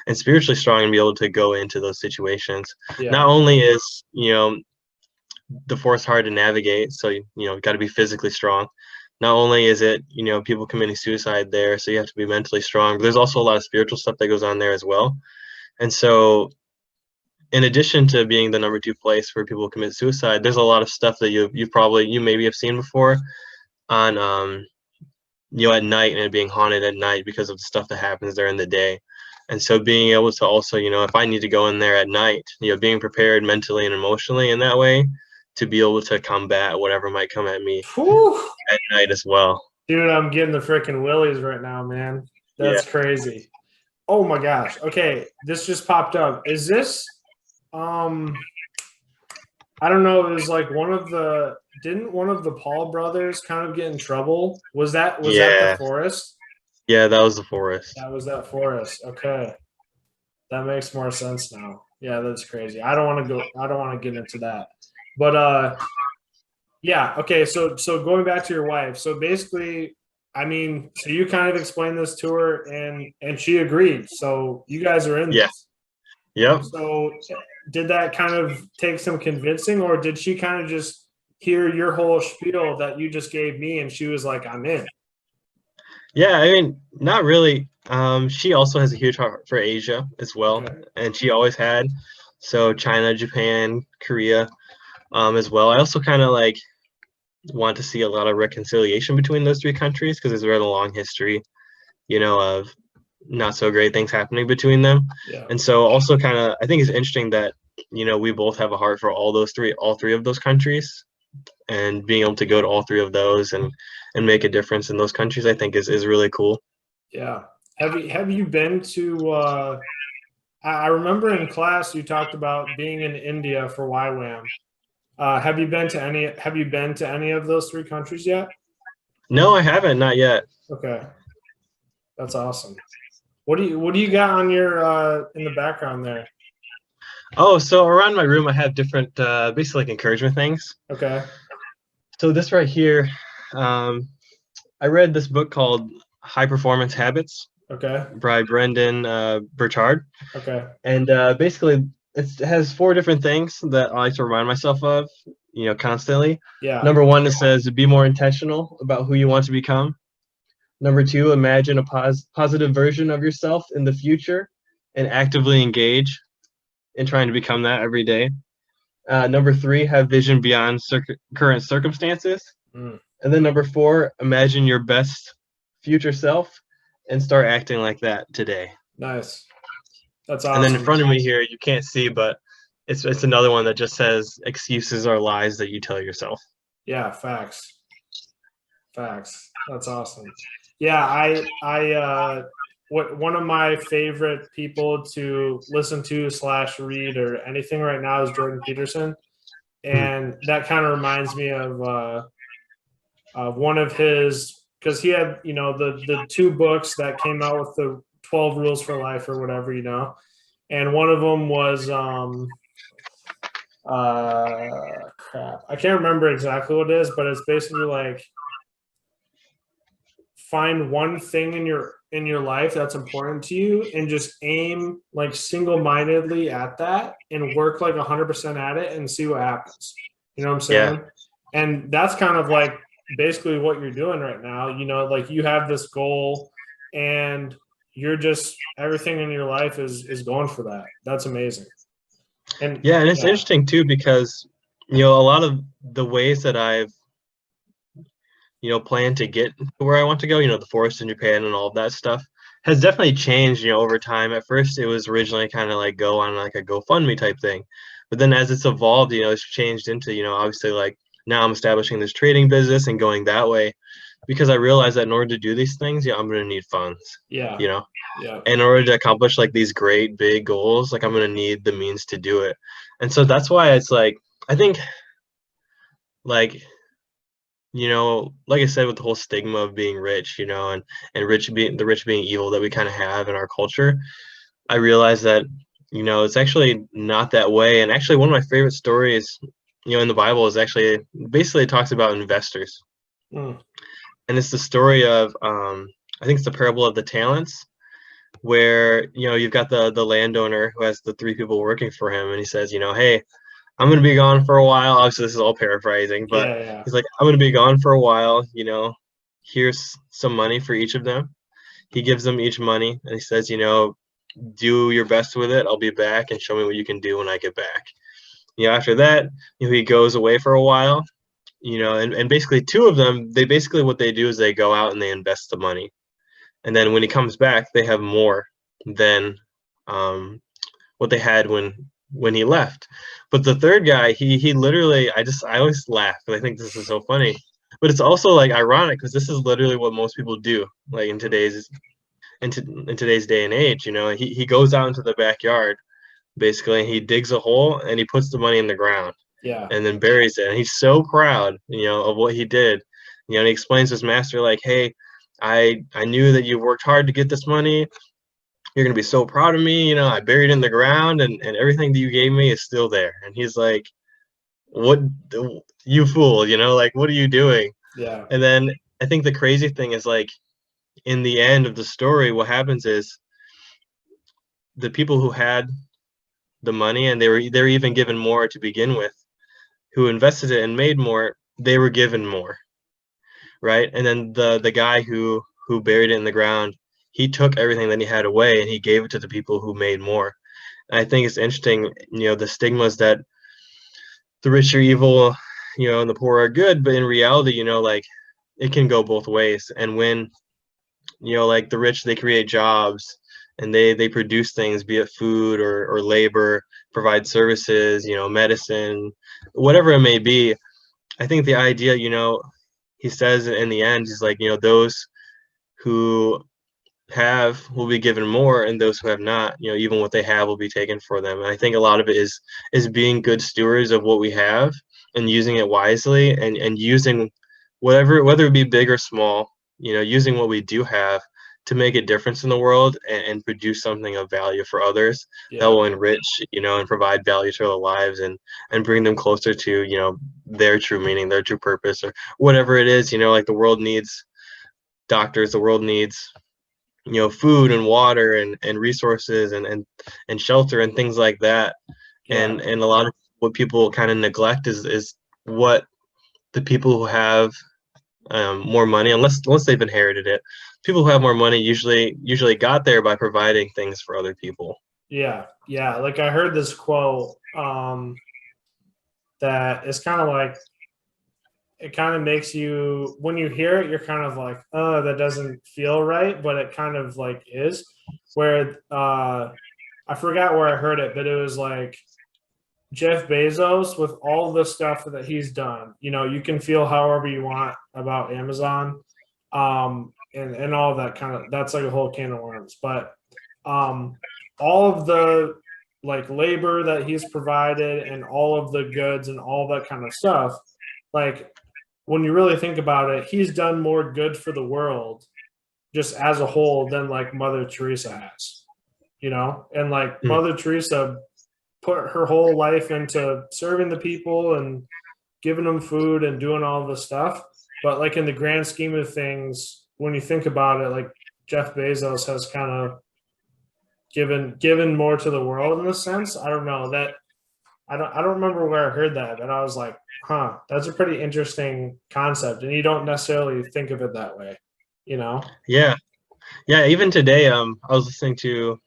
and spiritually strong, and be able to go into those situations. Yeah. Not only is the force hard to navigate, so got to be physically strong. Not only is it people committing suicide there, so you have to be mentally strong. But there's also a lot of spiritual stuff that goes on there as well. And so, in addition to being the number 2 place where people commit suicide, there's a lot of stuff that you maybe have seen before on at night, and it being haunted at night because of the stuff that happens there in the day. And so being able to also, if I need to go in there at night, being prepared mentally and emotionally in that way to be able to combat whatever might come at me Whew. at night as well. Dude, I'm getting the freaking willies right now, man. Yeah. That's crazy. Oh my gosh. Okay, this just popped up. Is this I don't know, it was like didn't one of the Paul brothers kind of get in trouble? Was that the Yeah. forest? Yeah, that was the forest. That was that forest. Okay. That makes more sense now. Yeah, that's crazy. I don't want to get into that. But yeah, okay, so going back to your wife. So basically, I mean, so you kind of explained this to her and she agreed. So you guys are in Yeah. this. Yep. So did that kind of take some convincing, or did she kind of just hear your whole spiel that you just gave me and she was like, I'm in? Yeah, I mean, not really. She also has a huge heart for Asia as well, Okay. and she always had. So China, Japan, Korea, as well. I also kind of like want to see a lot of reconciliation between those three countries because there's a rather long history, of not so great things happening between them. Yeah. And so also kind of, I think it's interesting that, we both have a heart for all three of those countries, and being able to go to all three of those and make a difference in those countries, I think is really cool. Yeah. Have you been to I remember in class you talked about being in India for YWAM. Have you been to any of those three countries yet? No, I haven't, not yet. Okay. That's awesome. What do you got on your in the background there? Oh, so around my room, I have different, basically like encouragement things. Okay. So this right here, um, I read this book called High Performance Habits Okay. by Brendan Burchard, Okay. and basically it has four different things that I like to remind myself of, constantly. Yeah. Number one, it says be more intentional about who you want to become. Number two, imagine a positive version of yourself in the future and actively engage in trying to become that every day. Number three, have vision beyond current circumstances. Mm, And then number four, imagine your best future self and start acting like that today. nice. That's And then in awesome. front of me here, you can't see, but it's another one that just says excuses are lies that you tell yourself. Yeah, facts. Facts. That's awesome. Yeah, I what one of my favorite people to listen to slash read or anything right now is Jordan Peterson. Hmm. And that kind of reminds me of one of his, because he had, the two books that came out with the 12 rules for life or whatever, and one of them was crap, I can't remember exactly what it is, but it's basically like find one thing in your life that's important to you and just aim like single-mindedly at that and work like 100% at it and see what happens. You know what I'm Yeah. saying? And that's kind of like basically what you're doing right now. Like you have this goal and you're just everything in your life is going for that. That's amazing. And Yeah, and it's yeah. interesting too because a lot of the ways that I've plan to get to where I want to go, the forest in Japan and all of that stuff has definitely changed, over time. At first, it was originally kind of like go on like a GoFundMe type thing. But then as it's evolved, it's changed into, obviously like now I'm establishing this trading business and going that way because I realized that in order to do these things, I'm going to need funds, Yeah. you know, Yeah. in order to accomplish like these great big goals, like I'm going to need the means to do it. And so that's why it's like, I think like like I said, with the whole stigma of being rich, and rich being evil that we kind of have in our culture, I realized that, it's actually not that way. And actually, one of my favorite stories, in the Bible is actually basically it talks about investors, Mm, and it's the story of, I think it's the parable of the talents, where you've got the landowner who has the three people working for him, and he says, hey, I'm gonna be gone for a while. Obviously, this is all paraphrasing, but yeah. Yeah. he's like, I'm gonna be gone for a while. Here's some money for each of them. He gives them each money, and he says, do your best with it. I'll be back, and show me what you can do when I get back. After that, he goes away for a while. And basically two of them, they basically what they do is they go out and they invest the money, and then when he comes back, they have more than um, what they had when he left. But the third guy, he literally, I always laugh because I think this is so funny. But it's also like ironic because this is literally what most people do, like in today's day and age. He goes out into the backyard basically, and he digs a hole and he puts the money in the ground Yeah. and then buries it. And he's so proud, of what he did. And he explains to his master like, "Hey, I knew that you worked hard to get this money. You're gonna be so proud of me. I buried it in the ground, and everything that you gave me is still there." And he's like, "What, you fool? Like, what are you doing?" Yeah. And then I think the crazy thing is like in the end of the story, what happens is the people who had the money and they were even given more to begin with, who invested it and made more, they were given more, right? And then the guy who who buried it in the ground, he took everything that he had away and he gave it to the people who made more. And I think it's interesting, the stigmas that the rich are evil, and the poor are good, but in reality, like it can go both ways. And when, like the rich, they create jobs and they produce things, be it food or labor, provide services, medicine, whatever it may be. I think the idea, he says in the end, he's like, those who have will be given more, and those who have not, even what they have will be taken for them. And I think a lot of it is being good stewards of what we have and using it wisely, and using whether it be big or small, using what we do have to make a difference in the world, and produce something of value for others that Yeah. will enrich, and provide value to their lives, and bring them closer to, their true meaning, their true purpose, or whatever it is. Like the world needs doctors, the world needs, food and water and resources and shelter and things like that. Yeah. And a lot of what people kind of neglect is what the people who have more money, unless they've inherited it, people who have more money usually got there by providing things for other people. Yeah. Yeah. Like I heard this quote that is kind of like, it kind of makes you, when you hear it, you're kind of like, oh, that doesn't feel right, but it kind of like is. Where I forgot where I heard it, but it was like Jeff Bezos, with all the stuff that he's done, you can feel however you want about Amazon, and all that kind of, that's like a whole can of worms. But um, all of the like labor that he's provided and all of the goods and all that kind of stuff, like when you really think about it, he's done more good for the world just as a whole than like Mother Teresa has, and like Mm. Mother Teresa put her whole life into serving the people and giving them food and doing all this stuff. But like in the grand scheme of things, when you think about it, like Jeff Bezos has kind of given more to the world in a sense. I don't know that I don't remember where I heard that, but I was like, huh, that's a pretty interesting concept. And you don't necessarily think of it that way, you know? Yeah, yeah. Even today, I was listening to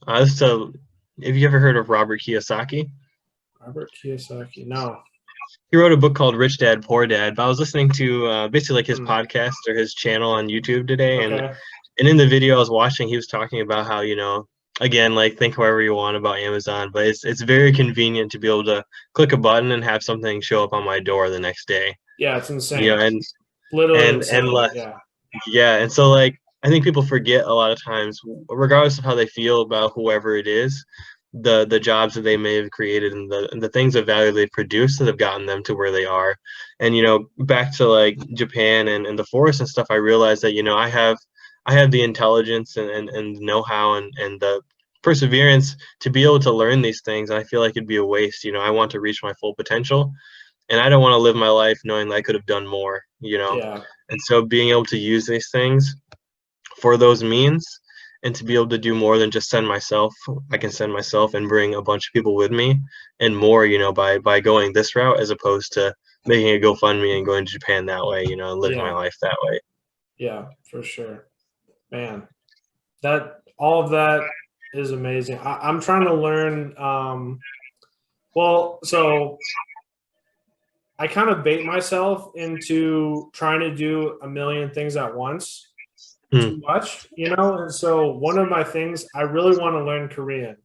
have you ever heard of Robert Kiyosaki? Robert Kiyosaki. No. He wrote a book called Rich Dad Poor Dad. But I was listening to basically like his Hmm. podcast or his channel on YouTube today, Okay. and in the video I was watching, he was talking about how, again, like think however you want about Amazon, but it's very convenient to be able to click a button and have something show up on my door the next day. Yeah, it's You know, insane. and Literally and insane. Yeah. yeah, and so like I think people forget a lot of times, regardless of how they feel about whoever it is, the jobs that they may have created and the things of value they produce that have gotten them to where they are. And back to like Japan and the forest and stuff, I realized that I have the intelligence and know-how and the perseverance to be able to learn these things. And I feel like it'd be a waste. I want to reach my full potential, and I don't want to live my life knowing that I could have done more. Yeah. And so being able to use these things for those means, and to be able to do more than just send myself, I can send myself and bring a bunch of people with me and more, by going this route, as opposed to making a GoFundMe and going to Japan that way, and living my Yeah. life that way. Yeah, for sure. Man, that all of that is amazing. I'm trying to learn. Well, so I kind of bait myself into trying to do a million things at once Hmm. too much, And so one of my things, I really want to learn Korean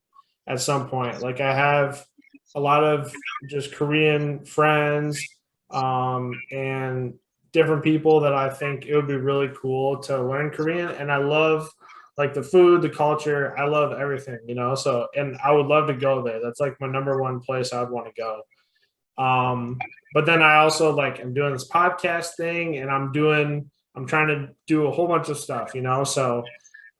at some point. Like I have a lot of just Korean friends, and different people that I think it would be really cool to learn Korean. And I love like the food, the culture. I love everything, So, and I would love to go there. That's like my number one place I'd want to go. But then I also like I'm doing this podcast thing, and I'm trying to do a whole bunch of stuff, So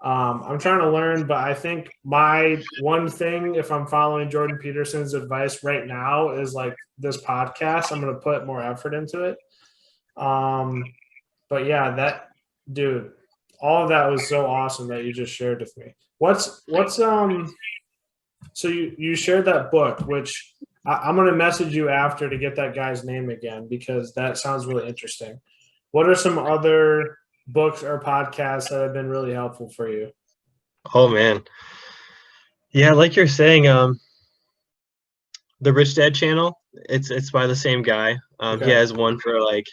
I'm trying to learn, but I think my one thing, if I'm following Jordan Peterson's advice right now, is like this podcast. I'm going to put more effort into it. But yeah, that dude, all of that was so awesome that you just shared with me. What's so you shared that book, which I'm going to message you after to get that guy's name again because that sounds really interesting. What are some other books or podcasts that have been really helpful for you? Oh man. Yeah, like you're saying, the Rich Dad channel, it's by the same guy. He Okay. has one for like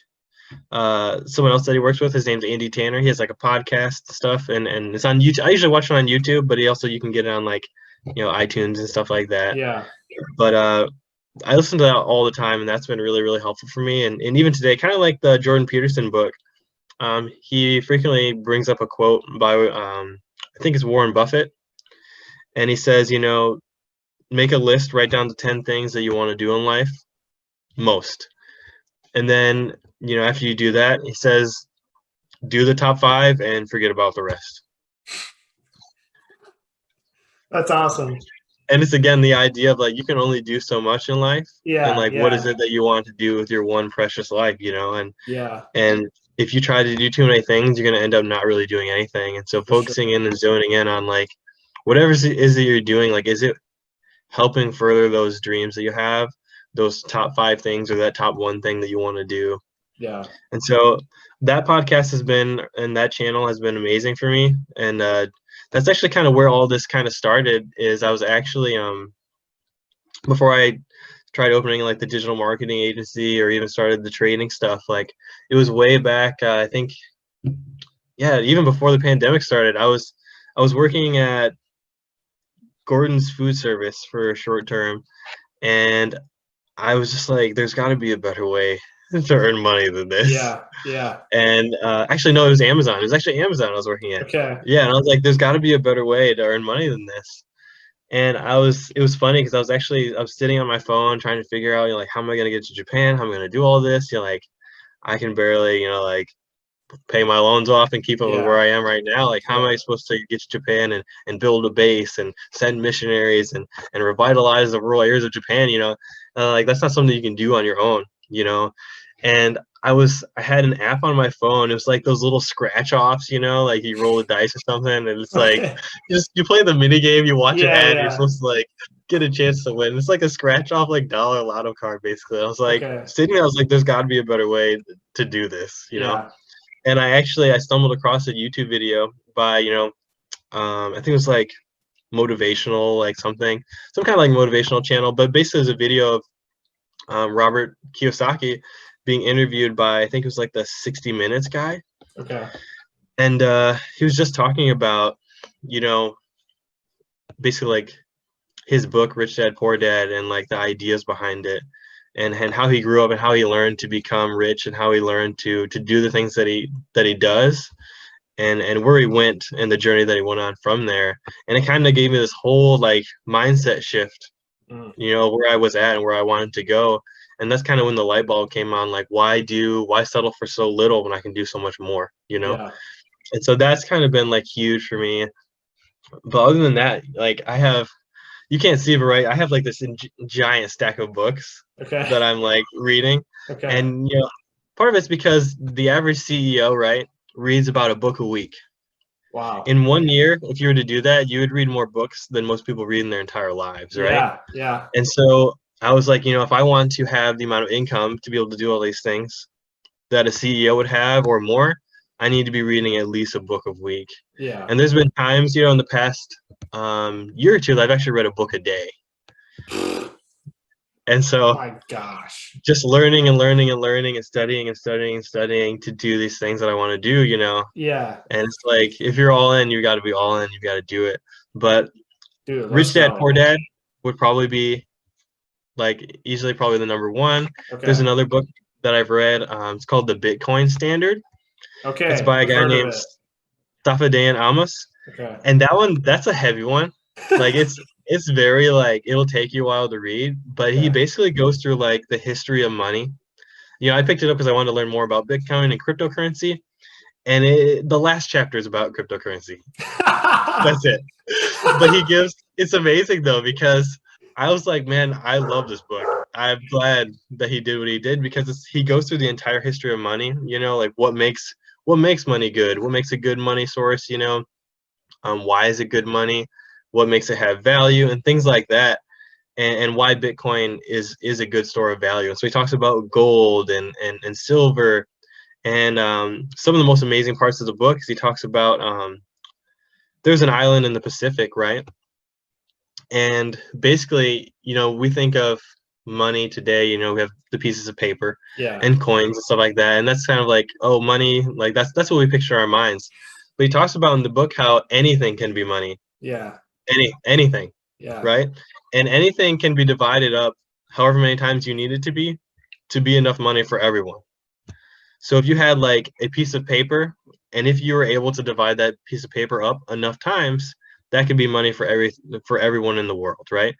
someone else that he works with. His name's Andy Tanner. He has like a podcast stuff, and it's on YouTube. I usually watch it on YouTube, but he also you can get it on like iTunes and stuff like that. Yeah. But I listen to that all the time, and that's been really really helpful for me. And even today, kind of like the Jordan Peterson book, he frequently brings up a quote by I think it's Warren Buffett, and he says, make a list, write down the 10 things that you want to do in life most. And then, after you do that, he says, do the top 5 and forget about the rest. That's awesome. And it's again the idea of like you can only do so much in life, and Yeah. like what is Yeah. it that you want to do with your one precious life, Yeah. and if you try to do too many things, you're gonna end up not really doing anything. And so For sure. focusing in and zoning in on like whatever it is that you're doing, like is it helping further those dreams that you have, those top 5 things or that top one thing that you want to do. Yeah. And so that podcast has been, and that channel has been amazing for me. And that's actually kind of where all this kind of started. Is I was actually before I tried opening like the digital marketing agency or even started the trading stuff, like it was way back. I think, yeah, even before the pandemic started, I was working at Gordon's Food Service for a short term, and I was just like, there's got to be a better way to earn money than this. Yeah. Yeah. And actually, no, it was Amazon. It was actually Amazon I was working at. Okay. Yeah, and I was like, there's got to be a better way to earn money than this. And it was funny because I was sitting on my phone trying to figure out, like, how am I going to get to Japan? How am I going to do all this? Like, I can barely, like, pay my loans off and keep up with where Yeah. I am right now. Like, how am I Right. supposed to get to Japan and build a base and send missionaries and revitalize the rural areas of Japan? Like that's not something you can do on your own. And I had an app on my phone. It was like those little scratch offs, like you roll the dice or something, and it's like Okay. you play the mini game, you watch an Yeah. ad, you're Yeah. supposed to like get a chance to win. It's like a scratch off like dollar lotto card basically. I was like Okay. sitting there, I was like, there's got to be a better way to do this. Yeah. And I stumbled across a YouTube video by I think it was like motivational like some kind of like motivational channel, but basically it was a video of Robert Kiyosaki being interviewed by I think it was like the 60 Minutes guy, Okay. and he was just talking about basically like his book Rich Dad Poor Dad and like the ideas behind it. And how he grew up and how he learned to become rich and how he learned to do the things that he does and where he went and the journey that he went on from there. And it kind of gave me this whole like mindset shift, Mm. where I was at and where I wanted to go. And that's kind of when the light bulb came on, like why settle for so little when I can do so much more. Yeah. And so that's kind of been like huge for me. But other than that, like you can't see it, but right, I have like this giant stack of books Okay. that I'm like reading. Okay. And part of it's because the average CEO, right, reads about a book a week. Wow. In 1 year, if you were to do that, you would read more books than most people read in their entire lives, right? Yeah. Yeah. And so I was like, if I want to have the amount of income to be able to do all these things that a CEO would have or more, I need to be reading at least a book a week. Yeah. And there's been times, in the past year or two that I've actually read a book a day. And so My gosh. just learning and learning and learning and studying and studying and studying to do these things that I want to do. Yeah. And it's like, if you're all in, you got to be all in. You've got to do it. But Dude, let's Rich Dad Poor go. Dad would probably be like easily probably the number one. There's Okay. another book that I've read. It's called The Bitcoin Standard. It's Okay. by a I've guy heard of named it. Tavin Amos. Okay. And that's a heavy one. Like it's very like it'll take you a while to read, but he Okay. basically goes through like the history of money. I picked it up because I wanted to learn more about Bitcoin and cryptocurrency, and the last chapter is about cryptocurrency. That's it. But it's amazing though because I was like, man, I love this book. I'm glad that he did what he did because he goes through the entire history of money. Like what makes money good, what makes a good money source. Why is it good money? What makes it have value and things like that, and why Bitcoin is a good store of value. And so he talks about gold and silver And some of the most amazing parts of the book is he talks about there's an island in the Pacific, right? And basically, we think of money today, we have the pieces of paper Yeah. and coins and stuff like that. And that's kind of like, oh, money, like that's what we picture in our minds. But he talks about in the book how anything can be money. Yeah. Anything, Yeah. right? And anything can be divided up however many times you need it to be enough money for everyone. So if you had like a piece of paper, and if you were able to divide that piece of paper up enough times, that could be money for everyone in the world, right?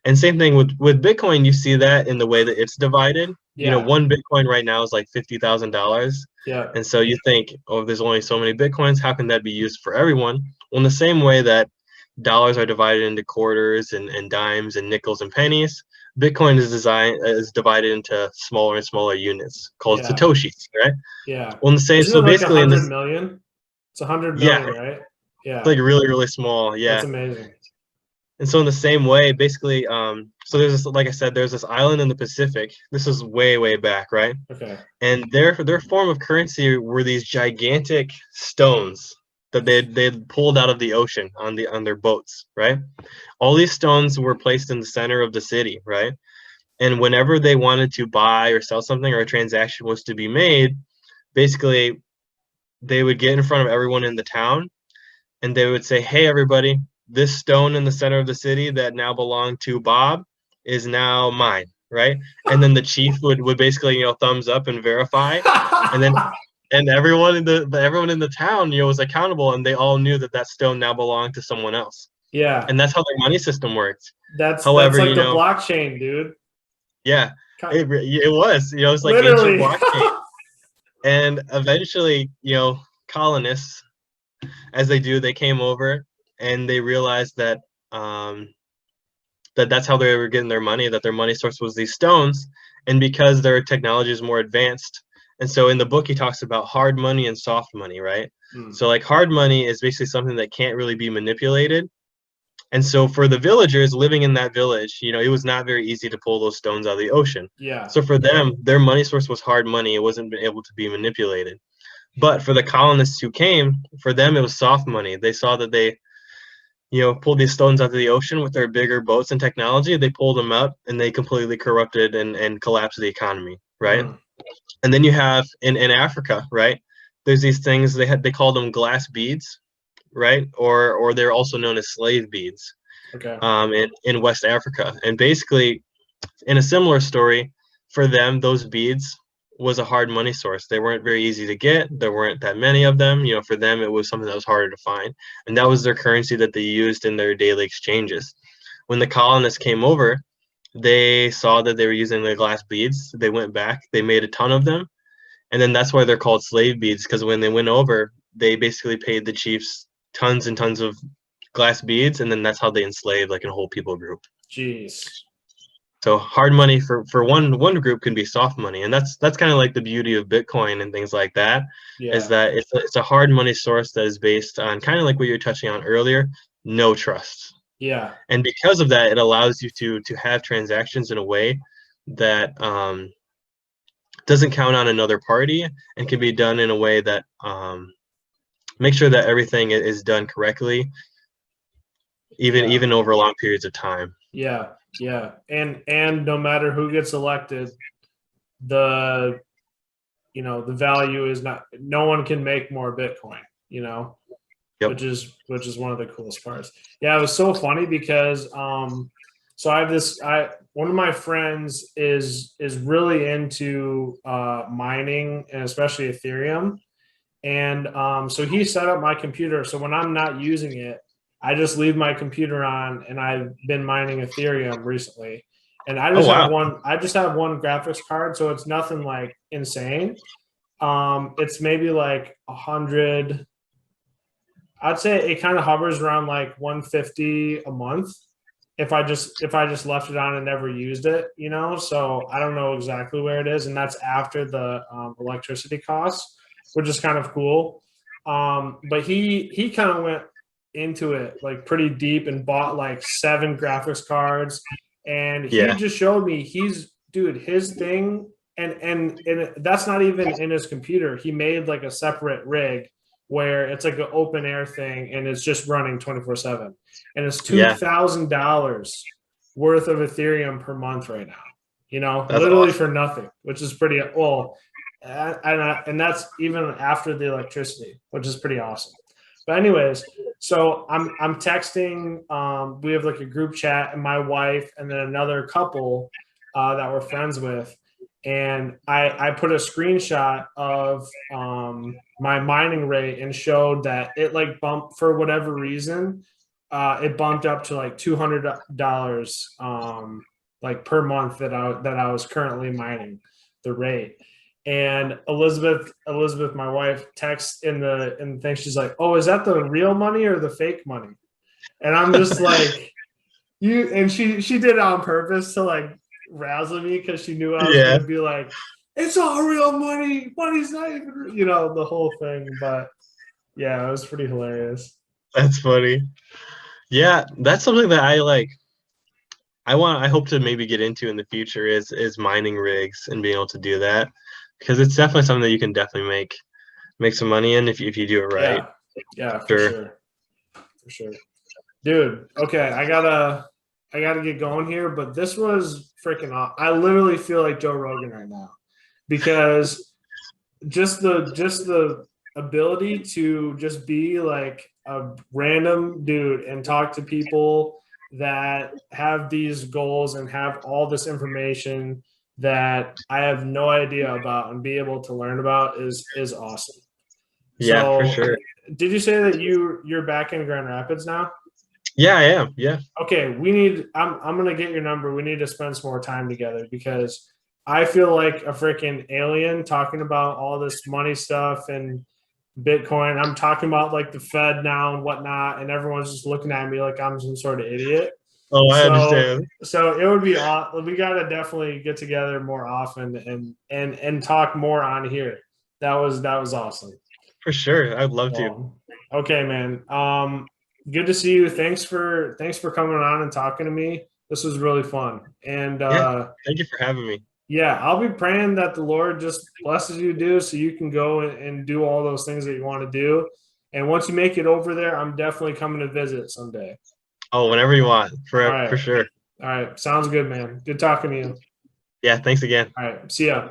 And same thing with Bitcoin, you see that in the way that it's divided. Yeah. One Bitcoin right now is like $50,000. Yeah. And so you think, oh, there's only so many Bitcoins. How can that be used for everyone? Well, in the same way that dollars are divided into quarters and dimes and nickels and pennies, Bitcoin is divided into smaller and smaller units called Yeah. satoshis, right? Yeah. Well, in the same, Isn't it so like a basically in hundred this, million? It's 100 million, yeah, right? it's Yeah. like really really small, That's yeah. amazing. And so in the same way, basically, so there's this, like I said, there's this island in the Pacific. This is way back, right? Okay. And their form of currency were these gigantic stones that they'd pulled out of the ocean on their boats, right? All these stones were placed in the center of the city, right? And whenever they wanted to buy or sell something or a transaction was to be made, basically they would get in front of everyone in the town and they would say, "Hey, everybody, this stone in the center of the city that now belonged to Bob is now mine," right? And then the chief would basically, thumbs up and verify, and then and everyone in the town, was accountable, and they all knew that that stone now belonged to someone else, Yeah. and that's how their money system worked. That's However, like the blockchain, dude. yeah, it was, it's like ancient Literally. blockchain, and eventually, colonists, as they do, they came over and they realized that um, that's how they were getting their money, that their money source was these stones, and because their technology is more advanced. And so in the book, he talks about hard money and soft money, right? Mm. So like hard money is basically something that can't really be manipulated. And so for the villagers living in that village, it was not very easy to pull those stones out of the ocean. Yeah. So for them, their money source was hard money. It wasn't able to be manipulated. But for the colonists who came, for them it was soft money. They saw that they, pulled these stones out of the ocean with their bigger boats and technology. They pulled them up and they completely corrupted and collapsed the economy, right? Mm. And then you have in Africa, right? There's these things they call them glass beads, right? Or they're also known as slave beads, Okay. in West Africa. And basically, in a similar story, for them, those beads was a hard money source. They weren't very easy to get. There weren't that many of them. For them, it was something that was harder to find. And that was their currency that they used in their daily exchanges. When the colonists came over, they saw that they were using the glass beads. They went back, they made a ton of them. And then that's why they're called slave beads, because when they went over, they basically paid the chiefs tons and tons of glass beads. And then that's how they enslaved like a whole people group. Jeez. So hard money for one group can be soft money, and that's kind of like the beauty of Bitcoin and things like that, is Yeah. that it's a hard money source that is based on kind of like what you were touching on earlier, no trust. Yeah. And because of that, it allows you to have transactions in a way that doesn't count on another party and can be done in a way that make sure that everything is done correctly, even Yeah. even over long periods of time. Yeah. Yeah. And no matter who gets elected, the the value is not, no one can make more Bitcoin, Yep. which is one of the coolest parts. Yeah, it was so funny because so I have this I one of my friends is really into mining and especially Ethereum. And so he set up my computer. So when I'm not using it, I just leave my computer on, and I've been mining Ethereum recently. And I Oh just have wow. one. I just have one graphics card, so it's nothing like insane. It's maybe like 100. I'd say it kind of hovers around like 150 a month if I just left it on and never used it. So I don't know exactly where it is, and that's after the electricity costs, which is kind of cool. But he kind of went into it like pretty deep and bought like 7 graphics cards, and he Yeah. just showed me his thing. and that's not even in his computer. He made like a separate rig where it's like an open air thing and it's just running 24/7. And it's Yeah, $2,000 worth of Ethereum per month right now. You know, that's literally awesome. for nothing, which is pretty well. And that's even after the electricity, which is pretty awesome. But anyways, so I'm texting. We have like a group chat, and my wife, and then another couple that we're friends with, and I put a screenshot of my mining rate and showed that it like bumped for whatever reason. It bumped up to like $200 like per month that I was currently mining the rate. And Elizabeth, my wife, texts in the thing. She's like, "Oh, is that the real money or the fake money?" And I'm just like, "You." And she did it on purpose to like razzle me because she knew I was Yeah, gonna be like, "It's all real money. Money's not even," the whole thing. But yeah, it was pretty hilarious. that's funny. Yeah, that's something that I like. I hope to maybe get into in the future is mining rigs and being able to do that because it's definitely something that you can definitely make some money in if you do it right. Yeah, yeah, for Sure. sure, for sure, dude. Okay, I gotta get going here, but this was freaking awesome. I literally feel like Joe Rogan right now because just the ability to just be like a random dude and talk to people that have these goals and have all this information that I have no idea about and be able to learn about is awesome. Yeah, for So, sure. did you say that you're back in Grand Rapids now? Yeah, I am. Yeah. Okay, we need. I'm gonna get your number. We need to spend some more time together because I feel like a freaking alien talking about all this money stuff and Bitcoin. I'm talking about like the Fed now and whatnot, and everyone's just looking at me like I'm some sort of idiot. Oh, I So understand. so it would be we got to definitely get together more often and talk more on here. That was awesome. For sure. I'd love to. Well, okay, man. Good to see you. Thanks for coming on and talking to me. This was really fun. And Yeah. Thank you for having me. yeah, I'll be praying that the Lord just blesses you to do so you can go and do all those things that you want to do. And once you make it over there, I'm definitely coming to visit someday. Oh, whenever you want. All For right. sure. All right. Sounds good, man. Good talking to you. Yeah, thanks again. All right. See ya.